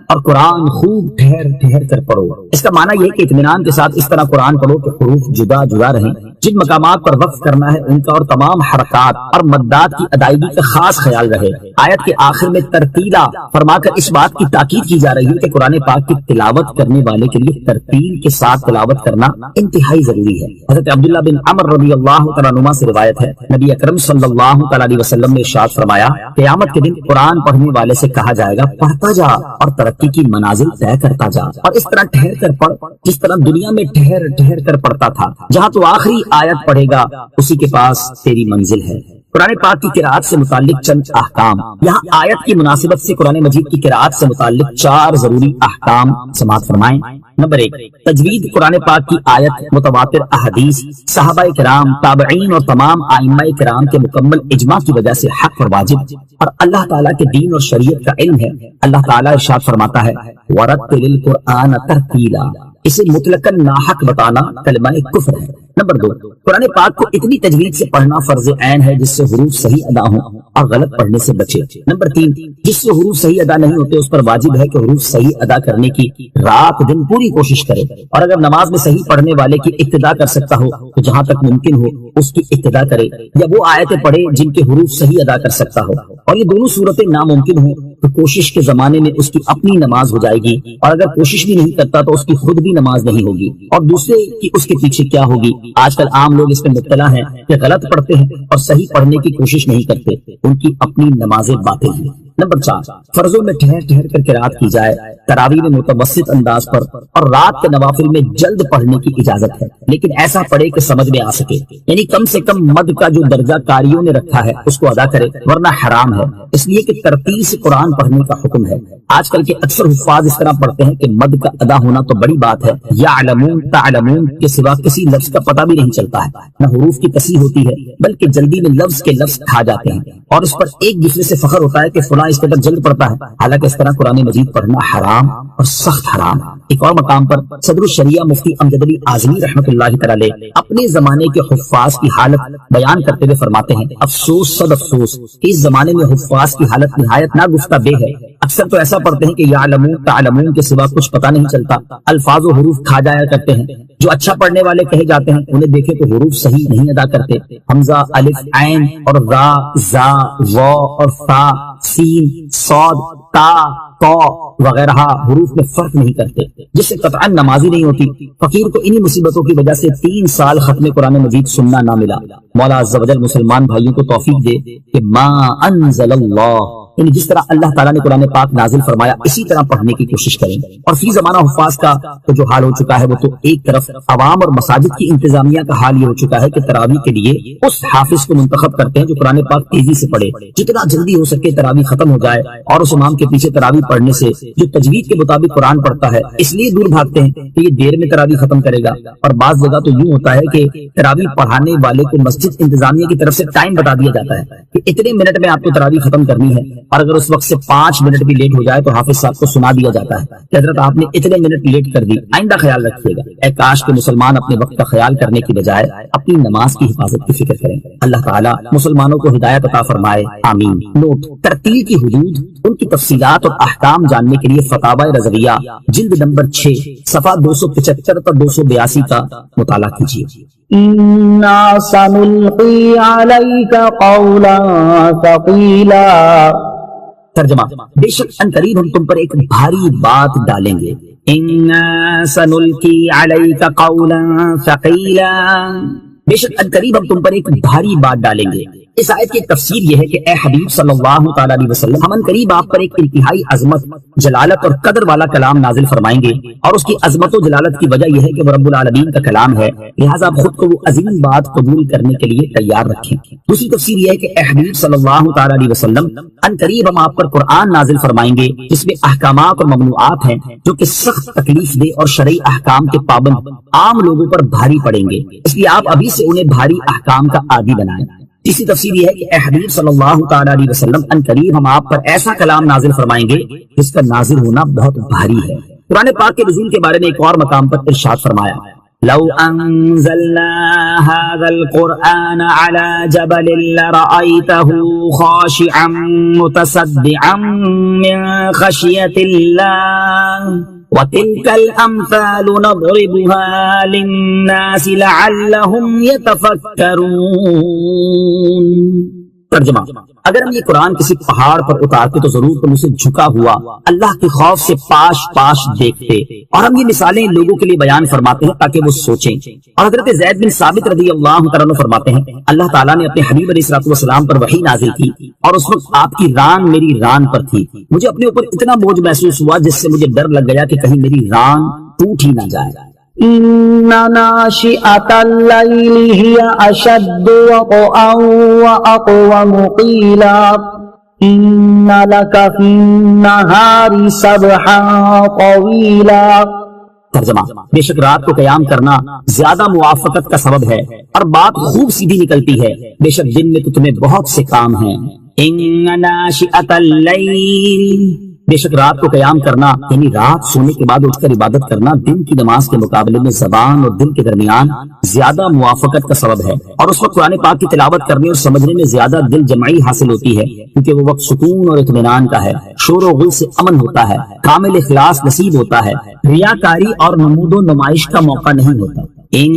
اور قرآن خوب ٹھہر ٹھہر کر پڑھو۔ اس کا معنی یہ کہ اطمینان کے ساتھ اس طرح قرآن پڑھو کہ حروف جدا جدا رہیں جن مقامات پر وقف کرنا ہے ان کا اور تمام حرکات اور مدات کی ادائیگی کا خاص خیال رہے۔ آیت کے آخر میں ترتیلا فرما کر اس بات کی تاکید کی جا رہی ہے کہ قرآن پاک کی تلاوت کرنے والے کے لیے ترتیل کے ساتھ تلاوت کرنا انتہائی ضروری ہے۔ حضرت عبداللہ بن عمر رضی اللہ تعالیٰ عنہما سے روایت ہے، نبی اکرم صلی اللہ تعالیٰ علیہ وسلم نے ارشاد فرمایا، قیامت کے دن قرآن پڑھنے والے سے کہا جائے گا پڑھتا جا اور ترقی کی منازل طے کرتا جا، اور اس طرح ٹھہر کر پڑھ جس طرح دنیا میں ٹھہر ٹھہر کر پڑھتا تھا، جہاں تو آخری آیت پڑھے گا اسی کے پاس تیری منزل ہے۔ قرآن پاک کی قراءت سے متعلق چند احکام۔ یہاں آیت کی مناسبت سے قرآن مجید کی قراءت سے متعلق 4 ضروری احکام سماعت فرمائیں۔ نمبر 1، تجوید قرآن پاک کی آیت، متواتر احادیث، صحابہ کرام، تابعین اور تمام ائمہ کرام کے مکمل اجماع کی وجہ سے حق اور واجب اور اللہ تعالیٰ کے دین اور شریعت کا علم ہے۔ اللہ تعالیٰ ارشاد فرماتا ہے، وَرَتِّلِ الْقُرْآنَ تَرْتِیلًا، اسے مطلقاً ناحق بتانا کلمہ کفر ہے۔ نمبر 2، قرآن پاک کو اتنی تجوید سے پڑھنا فرض عین ہے جس سے حروف صحیح ادا ہوں اور غلط پڑھنے سے بچے۔ نمبر 3، جس سے حروف صحیح ادا نہیں ہوتے اس پر واجب ہے کہ حروف صحیح ادا کرنے کی رات دن پوری کوشش کرے، اور اگر نماز میں صحیح پڑھنے والے کی اقتدا کر سکتا ہو تو جہاں تک ممکن ہو اس کی اقتدا کرے، یا وہ آیتیں پڑھے جن کے حروف صحیح ادا کر سکتا ہو، اور یہ دونوں صورتیں ناممکن ہوں تو کوشش کے زمانے میں اس کی اپنی نماز ہو جائے گی، اور اگر کوشش بھی نہیں کرتا تو اس کی خود بھی نماز نہیں ہوگی، اور دوسرے کی اس کے پیچھے کیا ہوگی۔ آج کل عام لوگ اس میں مبتلا ہیں کہ غلط پڑھتے ہیں اور صحیح پڑھنے کی کوشش نہیں کرتے، ان کی اپنی نمازیں باطل ہیں۔ نمبر 4، فرضوں میں ٹھہر ٹھہر کر قرات کی جائے، تراویح میں متوسط انداز پر اور رات کے نوافل میں جلد پڑھنے کی اجازت ہے، لیکن ایسا پڑھے کہ سمجھ میں آ سکے، یعنی کم سے کم مد کا جو درجہ قاریوں نے رکھا ہے اس کو ادا کرے، ورنہ حرام ہے، اس لیے کہ ترتیل سے قرآن پڑھنے کا حکم ہے۔ آج کل کے اکثر حفاظ اس طرح پڑھتے ہیں کہ مد کا ادا ہونا تو بڑی بات ہے، یعلمون تعلمون کے سوا کسی لفظ کا پتہ بھی نہیں چلتا ہے، نہ حروف کی تصحیح ہوتی ہے بلکہ جلدی میں لفظ کے لفظ کھا جاتے ہیں، اور اس پر ایک دوسرے سے فخر ہوتا ہے کہ فلاں اس قدر جلد پڑھتا ہے، حالانکہ اس طرح قرآن مجید پڑھنا حرام اور سخت حرام ہے۔ ایک اور مقام پر صدر الشریعہ مفتی امجد علی اعظمی رحمۃ اللہ تعالی اپنے زمانے کے حفاظ کی حالت بیان کرتے ہوئے فرماتے ہیں، افسوس صد افسوس کہ اس زمانے میں حفاظ کی حالت نہایت ناگفتہ بے ہے۔ اکثر تو ایسا پڑھتے ہیں کہ یعلمون تعلمون کے سوا کچھ پتہ نہیں چلتا، الفاظ و حروف کھا جایا کرتے ہیں۔ جو اچھا پڑھنے والے کہے جاتے ہیں انہیں دیکھے تو حروف صحیح نہیں ادا کرتے، حمزہ، الف، عین اور را، زا، وا اور فا، سین، صاد، تا، تو وغیرہ حروف میں فرق نہیں کرتے، جس سے قطعاً نمازی نہیں ہوتی۔ فقیر کو انہی مصیبتوں کی وجہ سے 3 سال ختم قرآن مجید سننا نہ ملا۔ مولا عز و جل مسلمان بھائیوں کو توفیق دے کہ ما انزل اللہ، یعنی جس طرح اللہ تعالیٰ نے قرآن پاک نازل فرمایا اسی طرح پڑھنے کی کوشش کریں۔ اور فی زمانہ حفاظ کا تو جو حال ہو چکا ہے وہ تو ایک طرف عوام اور مساجد کی انتظامیہ کا حال یہ ہو چکا ہے کہ تراویح کے لیے اس حافظ کو منتخب کرتے ہیں جو قرآن پاک تیزی سے پڑھے، جتنا جلدی ہو سکے تراویح ختم ہو جائے، اور اس امام کے پیچھے تراویح پڑھنے سے جو تجوید کے مطابق قرآن پڑھتا ہے اس لیے دور بھاگتے ہیں کہ یہ دیر میں تراویح ختم کرے گا۔ اور بعض جگہ تو یوں ہوتا ہے کہ تراویح پڑھانے والے کو مسجد انتظامیہ کی طرف سے ٹائم بتا دیا جاتا ہے کہ اتنے منٹ میں آپ کو تراویح ختم کرنی ہے، اور اگر اس وقت سے 5 منٹ بھی لیٹ ہو جائے تو حافظ صاحب کو سنا دیا جاتا ہے کہ حضرت آپ نے اتنے منٹ لیٹ کر دی، آئندہ خیال رکھیے گا۔ اے کاش کہ مسلمان اپنے وقت کا خیال کرنے کی بجائے اپنی نماز کی حفاظت کی فکر کریں۔ اللہ تعالیٰ مسلمانوں کو ہدایت عطا فرمائے، آمین۔ نوٹ: ترتیل کی حدود، ان کی تفصیلات اور احکام جاننے کے لیے فتاوی رضویہ جلد نمبر 6 صفحہ 275 تا 282 کا مطالعہ کیجیے۔ إنا سنلقي عليك قولا ثقيلا، ترجمہ: بے شک ان قریب ہم تم پر ایک بھاری بات ڈالیں گے۔ انا سنلقی علیک قولا ثقیلا، بے شک ان قریب ہم تم پر ایک بھاری بات ڈالیں گے۔ اس آیت کی تفسیر یہ ہے کہ اے حبیب صلی اللہ تعالی علیہ وسلم، ہم ان قریب آپ پر ایک انتہائی عظمت، جلالت اور قدر والا کلام نازل فرمائیں گے، اور اس کی عظمت و جلالت کی وجہ یہ ہے کہ وہ رب العالمین کا کلام ہے، لہٰذا آپ خود کو وہ عظیم بات قبول کرنے کے لیے تیار رکھیں۔ دوسری تفسیر یہ ہے کہ اے حبیب صلی اللہ تعالی علیہ وسلم، ان قریب ہم آپ پر قرآن نازل فرمائیں گے جس میں احکامات اور ممنوعات ہیں جو کہ سخت تکلیف دہ اور شرعی احکام کے پابند عام لوگوں پر بھاری پڑیں گے، اس لیے آپ ابھی سے انہیں بھاری احکام کا عادی بنائیں۔ تیسری تفسیر یہ ہے کہ اے حبیب صلی اللہ تعالی علیہ وسلم، ان قریب ہم آپ پر ایسا کلام نازل فرمائیں گے جس کا نازل ہونا بہت بھاری ہے۔ قرآن پاک کے نزول کے بارے میں ایک اور مقام پر ارشاد فرمایا، لو انزلنا هذا القرآن على جبل لرأيته خاشعا متصدعا من خشية الله، وَتِلْكَ الْأَمْثَالُ نَضْرِبُهَا لِلنَّاسِ لَعَلَّهُمْ يَتَفَكَّرُونَ۔ ترجمہ: اگر ہم یہ قرآن کسی پہاڑ پر اتارتے تو ضرور تم اسے جھکا ہوا اللہ کے خوف سے پاش پاش دیکھتے، اور ہم یہ مثالیں لوگوں کے لیے بیان فرماتے ہیں تاکہ وہ سوچیں۔ اور حضرت زید بن ثابت رضی اللہ تعالیٰ عنہ فرماتے ہیں اللہ تعالیٰ نے اپنے حبیب علیہ الصلوۃ والسلام پر وحی نازل کی اور اس وقت آپ کی ران میری ران پر تھی، مجھے اپنے اوپر اتنا بوجھ محسوس ہوا جس سے مجھے ڈر لگ گیا کہ کہیں میری ران ٹوٹ ہی نہ جائے۔ إن ناشئة الليل هي أشد وطئا وأقوم قيلا إن لك في النهار سبحا طويلا۔ ترجمہ: بے شک رات کو قیام کرنا زیادہ موافقت کا سبب ہے اور بات خوب سیدھی نکلتی ہے، بے شک دن میں تو تمہیں بہت سے کام ہیں۔ ان ناشئۃ اللیل، بے شک رات کو قیام کرنا یعنی رات سونے کے بعد اٹھ کر عبادت کرنا دن کی نماز کے مقابلے میں زبان اور دل کے درمیان زیادہ موافقت کا سبب ہے، اور اس وقت قرآن پاک کی تلاوت کرنے اور سمجھنے میں زیادہ دل جمعی حاصل ہوتی ہے، کیونکہ وہ وقت سکون اور اطمینان کا ہے، شور و غل سے امن ہوتا ہے، کامل اخلاص نصیب ہوتا ہے، ریاکاری اور نمود و نمائش کا موقع نہیں ہوتا۔ ان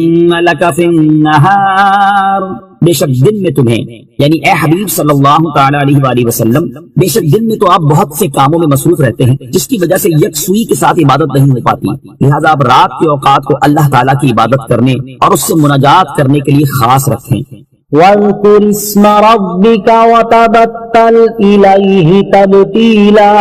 لک فی النہار، بے شک دن میں تمہیں، یعنی اے حبیب صلی اللہ تعالی علیہ وآلہ وسلم، بے شک دن میں تو آپ بہت سے کاموں میں مصروف رہتے ہیں جس کی وجہ سے یکسوئی کے ساتھ عبادت نہیں ہو پاتی، لہذا آپ رات کے اوقات کو اللہ تعالیٰ کی عبادت کرنے اور اس سے مناجات کرنے کے لیے خاص رکھیں۔ واذكر اسم ربك وتبتل إليه تبتيلا۔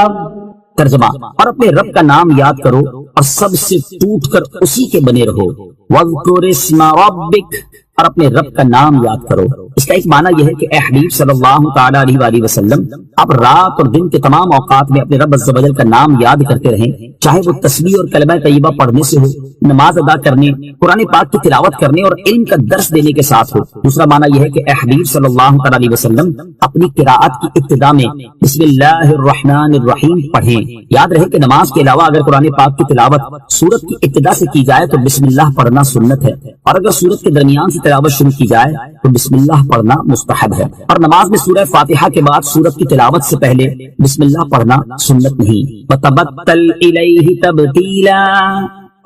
ترجمہ: اور اپنے رب کا نام یاد کرو اور سب سے ٹوٹ کر اسی کے بنے رہو۔ واذکر اسم ربک، اور اپنے رب کا نام یاد کرو۔ اس کا ایک معنی یہ ہے کہ اے حبیب صلی اللہ تعالی علیہ وآلہ وسلم، آپ رات اور دن کے تمام اوقات میں اپنے رب عز و جل کا نام یاد کرتے رہیں، چاہے وہ تسبیح اور کلمہ طیبہ پڑھنے سے ہو، نماز ادا کرنے، قرآن پاک کی تلاوت کرنے اور علم کا درس دینے کے ساتھ ہو۔ دوسرا معنی یہ ہے کہ اے حبیب صلی اللہ تعالی علیہ وسلم اپنی قراءت کی ابتدا میں بسم اللہ الرحمن الرحیم پڑھیں۔ یاد رہے کہ نماز کے علاوہ اگر قرآن پاک کی تلاوت سورت کی ابتدا سے کی جائے تو بسم اللہ پڑھنا سنت ہے، اور اگر سورت کے درمیان سے تلاوت شروع کی جائے تو بسم اللہ پڑھنا مستحب ہے، اور نماز میں سورہ فاتحہ کے بعد سورت کی تلاوت سے پہلے بسم اللہ پڑھنا سنت نہیں۔ وَتَبَتَّلْ إِلَيْهِ تَبْتِيلًا،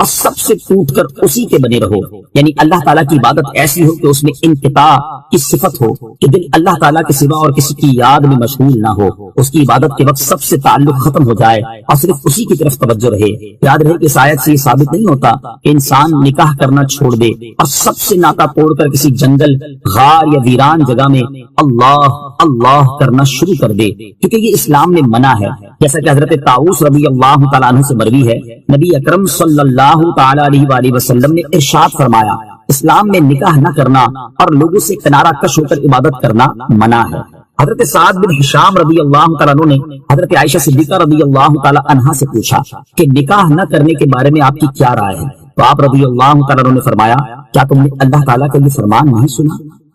اور سب سے ٹوٹ کر اسی کے بنے رہو، یعنی اللہ تعالیٰ کی عبادت ایسی ہو کہ اس میں انقطاع کی صفت ہو، کہ دل اللہ تعالیٰ کے سوا اور کسی کی یاد میں مشغول نہ ہو، اس کی عبادت کے وقت سب سے تعلق ختم ہو جائے اور صرف اسی کی طرف توجہ رہے۔ یاد رہے کہ اس آیت سے یہ ثابت نہیں ہوتا کہ انسان نکاح کرنا چھوڑ دے اور سب سے ناتا توڑ کر کسی جنگل، غار یا ویران جگہ میں اللہ اللہ کرنا شروع کر دے، کیونکہ یہ اسلام میں منع ہے، جیسا کہ حضرت طاؤس رضی اللہ تعالیٰ عنہ سے مروی ہے، نبی اکرم صلی اللہ تعالی علیہ وآلہ وسلم نے ارشاد فرمایا اسلام میں نکاح نہ کرنا اور لوگوں سے کنارہ کش ہو کر عبادت کرنا منع ہے۔ حضرت سعد بن ہشام رضی اللہ تعالیٰ عنہ نے حضرت عائشہ صدیقہ رضی اللہ تعالیٰ عنہا سے پوچھا کہ نکاح نہ کرنے کے بارے میں آپ کی کیا رائے ہے، تو آپ رضی اللہ تعالیٰ عنہ نے فرمایا کیا تم نے اللہ تعالیٰ کا یہ فرمان نہیں سنا؟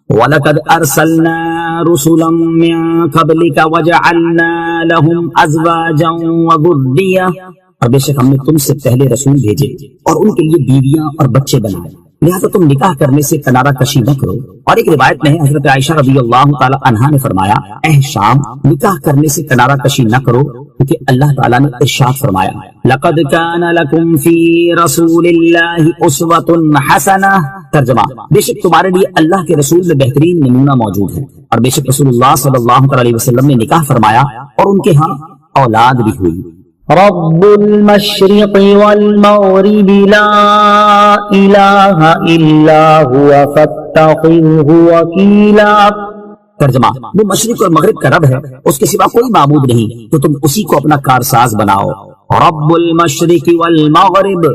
وَلَقَدْ أَرْسَلْنَا رُسُلًا مِّن قَبْلِكَ وَجَعَلْنَا لَهُمْ أَزْوَاجًا وَذُرِّيَّةً، اور بے شک ہم نے تم سے پہلے رسول بھیجے اور ان کے لیے بیویاں اور بچے بنائے، لہذا تم نکاح کرنے سے کنارہ کشی نہ کرو۔ اور ایک روایت میں ہے حضرت عائشہ رضی اللہ تعالی عنہا نے فرمایا اے شام، نکاح کرنے سے کنارہ کشی نہ کرو، کیونکہ اللہ تعالیٰ نے ارشاد فرمایا لَقَدْ كَانَ لَكُمْ فِي رَسُولِ اللَّهِ أُسْوَةٌ حَسَنَةٌ۔ ترجمہ: بے شک تمہارے لیے اللہ کے رسول میں بہترین نمونہ موجود ہے، اور بے شک رسول اللہ صلی اللہ علیہ وسلم نے نکاح فرمایا اور ان کے ہاں اولاد بھی ہوئی۔ رب المشرق والمغرب لا الہ الا هو فاتخذه وکیلا۔ ترجمہ: وہ مشرق اور مغرب کا رب ہے، اس کے سوا کوئی معبود نہیں، تو تم اسی کو اپنا کارساز بناؤ۔ رب المشرق والمغرب،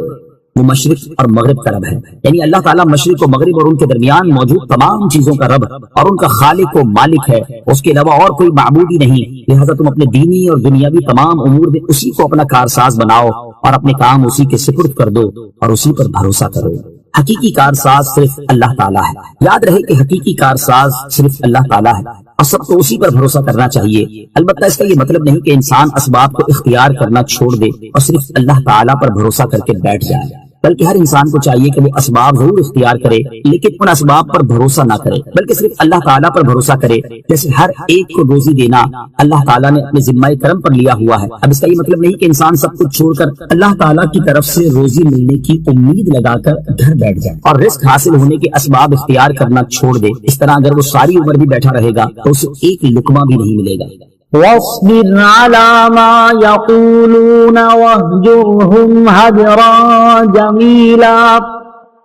وہ مشرق اور مغرب کا رب ہے، یعنی اللہ تعالیٰ مشرق و مغرب اور ان کے درمیان موجود تمام چیزوں کا رب اور ان کا خالق و مالک ہے، اس کے علاوہ اور کوئی معبود ہی نہیں، لہذا تم اپنے دینی اور دنیاوی تمام امور میں اسی کو اپنا کارساز بناؤ اور اپنے کام اسی کے سپرد کر دو اور اسی پر بھروسہ کرو۔ حقیقی کارساز صرف اللہ تعالیٰ ہے، یاد رہے کہ حقیقی کارساز صرف اللہ تعالیٰ ہے اور سب کو اسی پر بھروسہ کرنا چاہیے۔ البتہ اس کا یہ مطلب نہیں کہ انسان اسباب کو اختیار کرنا چھوڑ دے اور صرف اللہ تعالیٰ پر بھروسہ کر کے بیٹھ جائے۔ بلکہ ہر انسان کو چاہیے کہ وہ اسباب ضرور اختیار کرے، لیکن ان اسباب پر بھروسہ نہ کرے، بلکہ صرف اللہ تعالیٰ پر بھروسہ کرے۔ جیسے ہر ایک کو روزی دینا اللہ تعالیٰ نے اپنے ذمہ کرم پر لیا ہوا ہے۔ اب اس کا یہ مطلب نہیں کہ انسان سب کچھ چھوڑ کر اللہ تعالیٰ کی طرف سے روزی ملنے کی امید لگا کر گھر بیٹھ جائے اور رزق حاصل ہونے کے اسباب اختیار کرنا چھوڑ دے۔ اس طرح اگر وہ ساری عمر بھی بیٹھا رہے گا تو اسے ایک لقمہ بھی نہیں ملے گا۔ واصبر على ما يقولون واهجرهم هجرا جميلا۔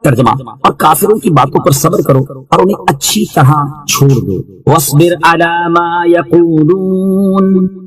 ترجمہ، اور کافروں کی باتوں پر صبر کرو اور انہیں اچھی طرح چھوڑ دو۔ واصبر علی ما یقولون،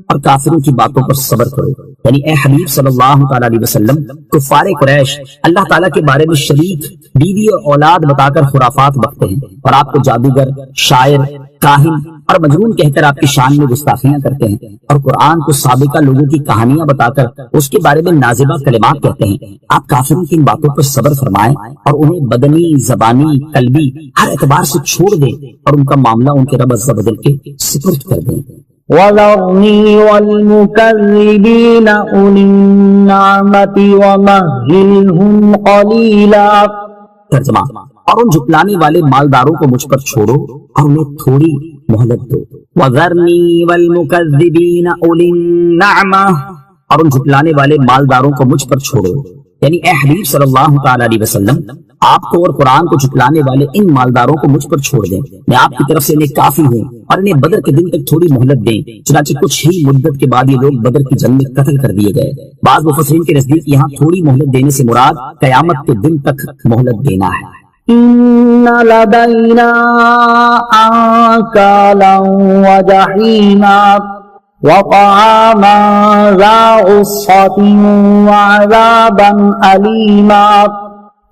اور کافروں کی باتوں پر صبر کرو، یعنی اے حبیب صلی اللہ تعالی علیہ وسلم، کفار قریش اللہ تعالیٰ کے بارے میں شریک، بیوی اور اولاد بتا کر خرافات بکتے ہیں اور آپ کو جادوگر، شاعر، کاہن اور مجنون کہہ کر آپ کی شان میں گستاخیاں کرتے ہیں، اور قرآن کو سابقہ لوگوں کی کہانیاں بتا کر اس کے بارے میں نازبہ کلمات کہتے ہیں۔ آپ کافروں کی ان باتوں پر صبر فرمائیں اور انہیں بدنی، زبانی، قلبی ہر اعتبار سے چھوڑ دیں اور ان کا معاملہ ان کے رب عز و جل کے سپرد کر دیں۔ وَذَرْنِي وَالْمُكَذِّبِينَ أُولِي النَّعْمَةِ وَمَهِّلْهُمْ قَلِيلًا۔ ترجمہ، اور ان جھٹلانے والے مالداروں کو مجھ پر چھوڑو اور انہیں تھوڑی مہلت دو۔ وَذَرْنِي وَالْمُكَذِّبِينَ أُولِي النَّعْمَةِ، اور ان جھٹلانے والے مالداروں کو مجھ پر چھوڑو، یعنی اے حبیب صلی اللہ تعالی علیہ وسلم، آپ کو اور قرآن کو جھٹلانے والے ان مالداروں کو مجھ پر چھوڑ دیں۔ میں آپ کی طرف سے انہیں کافی ہوں اور انہیں بدر کے دن تک تھوڑی مہلت دیں۔ چنانچہ کچھ ہی مدت کے بعد یہ لوگ بدر کی جنگ میں قتل کر دیے گئے۔ بعض مفسرین کے نزدیک یہاں تھوڑی مہلت دینے سے مراد قیامت کے دن تک مہلت دینا ہے۔ إن لدينا أنكالا وجحيما وطعاما ذا غصة وعذابا أليما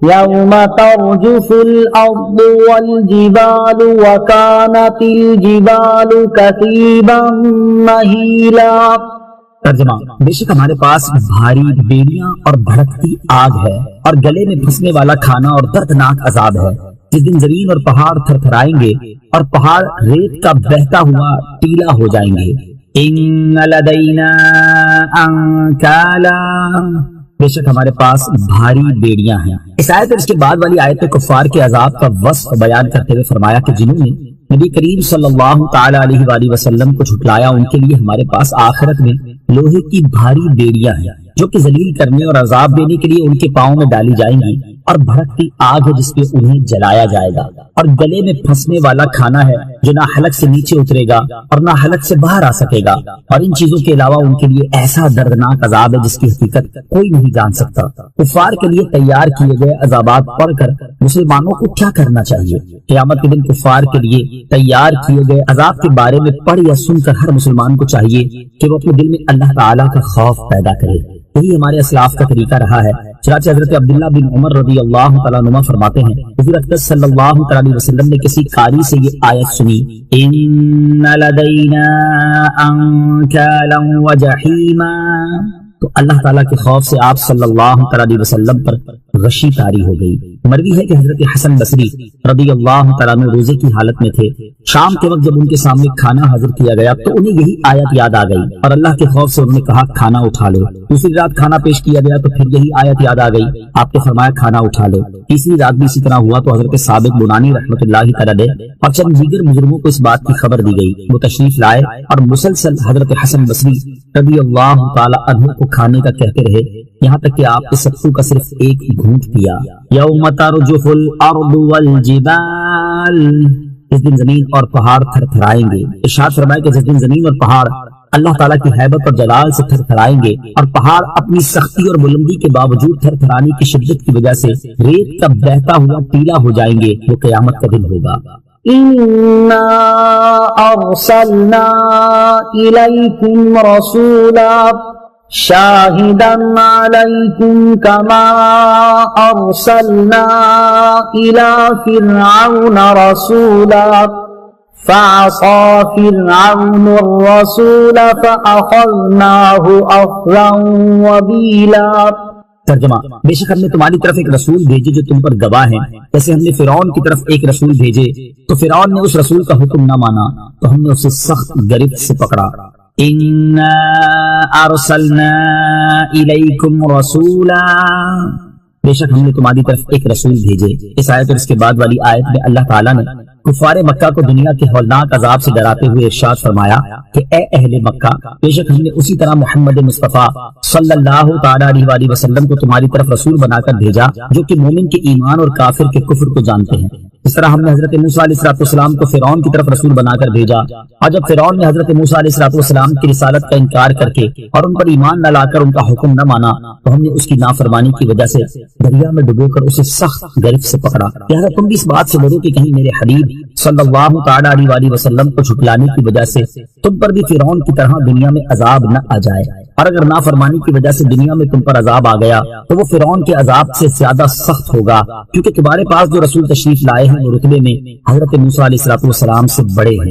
يوم ترجف الأرض والجبال وكانت الجبال كثيبا مهيلا۔ ترجمہ، بے شک ہمارے پاس بھاری بیڑیاں اور بھڑکتی آگ ہے اور گلے میں پھنسنے والا کھانا اور دردناک عذاب ہے، جس دن زمین اور پہاڑ تھر تھرائیں گے اور پہاڑ ریت کا بہتا ہوا ٹیلا ہو جائیں گے۔ ان لدینا انکالا، بے شک ہمارے پاس بھاری بیڑیاں ہیں۔ اس آیت اور اس کے بعد والی آیت میں کفار کے عذاب کا وصف بیان کرتے ہوئے فرمایا کہ جنہوں نے نبی کریم صلی اللہ تعالی علیہ وآلہ وسلم کو جھٹلایا، ان کے لیے ہمارے پاس آخرت میں لوہے کی بھاری بیڑیاں ہیں جو کہ ذلیل کرنے اور عذاب دینے کے لیے ان کے پاؤں میں ڈالی جائیں گی، اور بھڑکتی آگ ہے جس پہ انہیں جلایا جائے گا، اور گلے میں پھنسنے والا کھانا ہے جو نہ حلق سے نیچے اترے گا اور نہ حلق سے باہر آ سکے گا، اور ان چیزوں کے علاوہ ان کے لیے ایسا دردناک عذاب ہے جس کی حقیقت کوئی نہیں جان سکتا۔ کفار کے لیے تیار کیے گئے عذابات پڑھ کر مسلمانوں کو کیا کرنا چاہیے؟ قیامت کے دن کفار کے لیے تیار کیے گئے عذاب کے بارے میں پڑھ یا سن کر ہر مسلمان کو چاہیے کہ وہ اپنے دل میں اللہ تعالیٰ کا خوف پیدا کرے۔ یہی ہمارے اسلاف کا طریقہ رہا ہے۔ چنانچہ حضرت عبداللہ بن عمر رضی اللہ تعالیٰ عنہما فرماتے ہیں، حضور اقدس صلی اللہ تعالی علیہ وسلم نے کسی قاری سے یہ آیت سنی، ان لدینا انکالا وجحیما، تو اللہ تعالیٰ کے خوف سے آپ صلی اللہ تعالی علیہ وسلم پر غشی طاری ہو گئی۔ مروی ہے کہ حضرت حسن بصری رضی اللہ تعالیٰ عنہ روزے کی حالت میں تھے۔ شام کے وقت جب ان کے سامنے کھانا حاضر کیا گیا تو انہیں یہی آیت یاد آ گئی اور اللہ کے خوف سے انہوں نے کہا کھانا اٹھا لو۔ دوسری رات کھانا پیش کیا گیا تو پھر یہی آیت یاد آ گئی، آپ نے فرمایا کھانا اٹھا لو۔ تیسری رات بھی اسی طرح ہوا تو حضرت ثابت بنانی رحمۃ اللہ تعالیٰ علیہ اور چند دیگر بزرگوں کو اس بات کی خبر دی گئی۔ وہ تشریف لائے اور مسلسل حضرت حسن بصری رضی اللہ تعالیٰ عنہ کو کھانے کا کہتے رہے، یہاں تک کہ آپ نے ستو کا صرف ایک گھونٹ پیا۔ یوم ترجف الارض والجبال، اس دن زمین اور پہاڑ تھر تھرائیں گے۔ ارشاد فرمایا کہ جس دن زمین اور پہاڑ اللہ تعالیٰ کی ہیبت اور جلال سے تھر تھرائیں گے اور پہاڑ اپنی سختی اور بلندی کے باوجود تھر تھرانے کی شدت کی وجہ سے ریت کا بہتا ہوا ٹیلا ہو جائیں گے، وہ قیامت کا دن ہوگا۔ إنا أرسلنا إليكم رسولا شاهدا عليكم كما أرسلنا إلى فرعون رسولا فعصى فرعون الرسول فأخذناه أخذا وبيلا۔ ترجمہ، بے شک ہم نے تمہاری طرف ایک رسول بھیجے جو تم پر گواہ ہیں، جیسے ہم نے فرعون کی طرف ایک رسول بھیجے تو فرعون نے اس رسول کا حکم نہ مانا تو ہم نے اسے سخت گرفت سے پکڑا۔ انا ارسلنا الیکم رسولا، بے شک ہم نے تمہاری طرف ایک رسول بھیجے۔ اس آیت اور اس کے بعد والی آیت میں اللہ تعالیٰ نے کفار مکہ کو دنیا کے ہولناک عذاب سے ڈراتے ہوئے ارشاد فرمایا کہ اے اہل مکہ، بے شک ہم نے اسی طرح محمد مصطفیٰ صلی اللہ تعالیٰ علیہ وآلہ وسلم کو تمہاری طرف رسول بنا کر بھیجا جو کہ مومن کے ایمان اور کافر کے کفر کو جانتے ہیں۔ اس طرح ہم نے حضرت موسیٰ علیہ السلام کو فرعون کی طرف رسول بنا کر بھیجا، اور جب فرعون نے حضرت موسیٰ علیہ السلام کی رسالت کا انکار کر کے اور ان پر ایمان نہ لا کر ان کا حکم نہ مانا تو ہم نے اس کی نافرمانی کی وجہ سے دریا میں ڈبو کر اسے سخت گرفت سے پکڑا۔ لہذا تم بھی اس بات سے ڈرو کہ کہیں میرے حبیب صلی اللہ تعالیٰ علیہ وآلہ وسلم کو جھٹلانے کی وجہ سے تم پر بھی فرعون کی طرح دنیا میں عذاب نہ آ جائے، اور اگر نافرمانی کی وجہ سے دنیا میں تم پر عذاب آ گیا تو وہ فرعون کے عذاب سے زیادہ سخت ہوگا، کیونکہ تمہارے پاس جو رسول تشریف لائے ہیں وہ رتبے میں حضرت موسیٰ علیہ السلام سے بڑے ہیں۔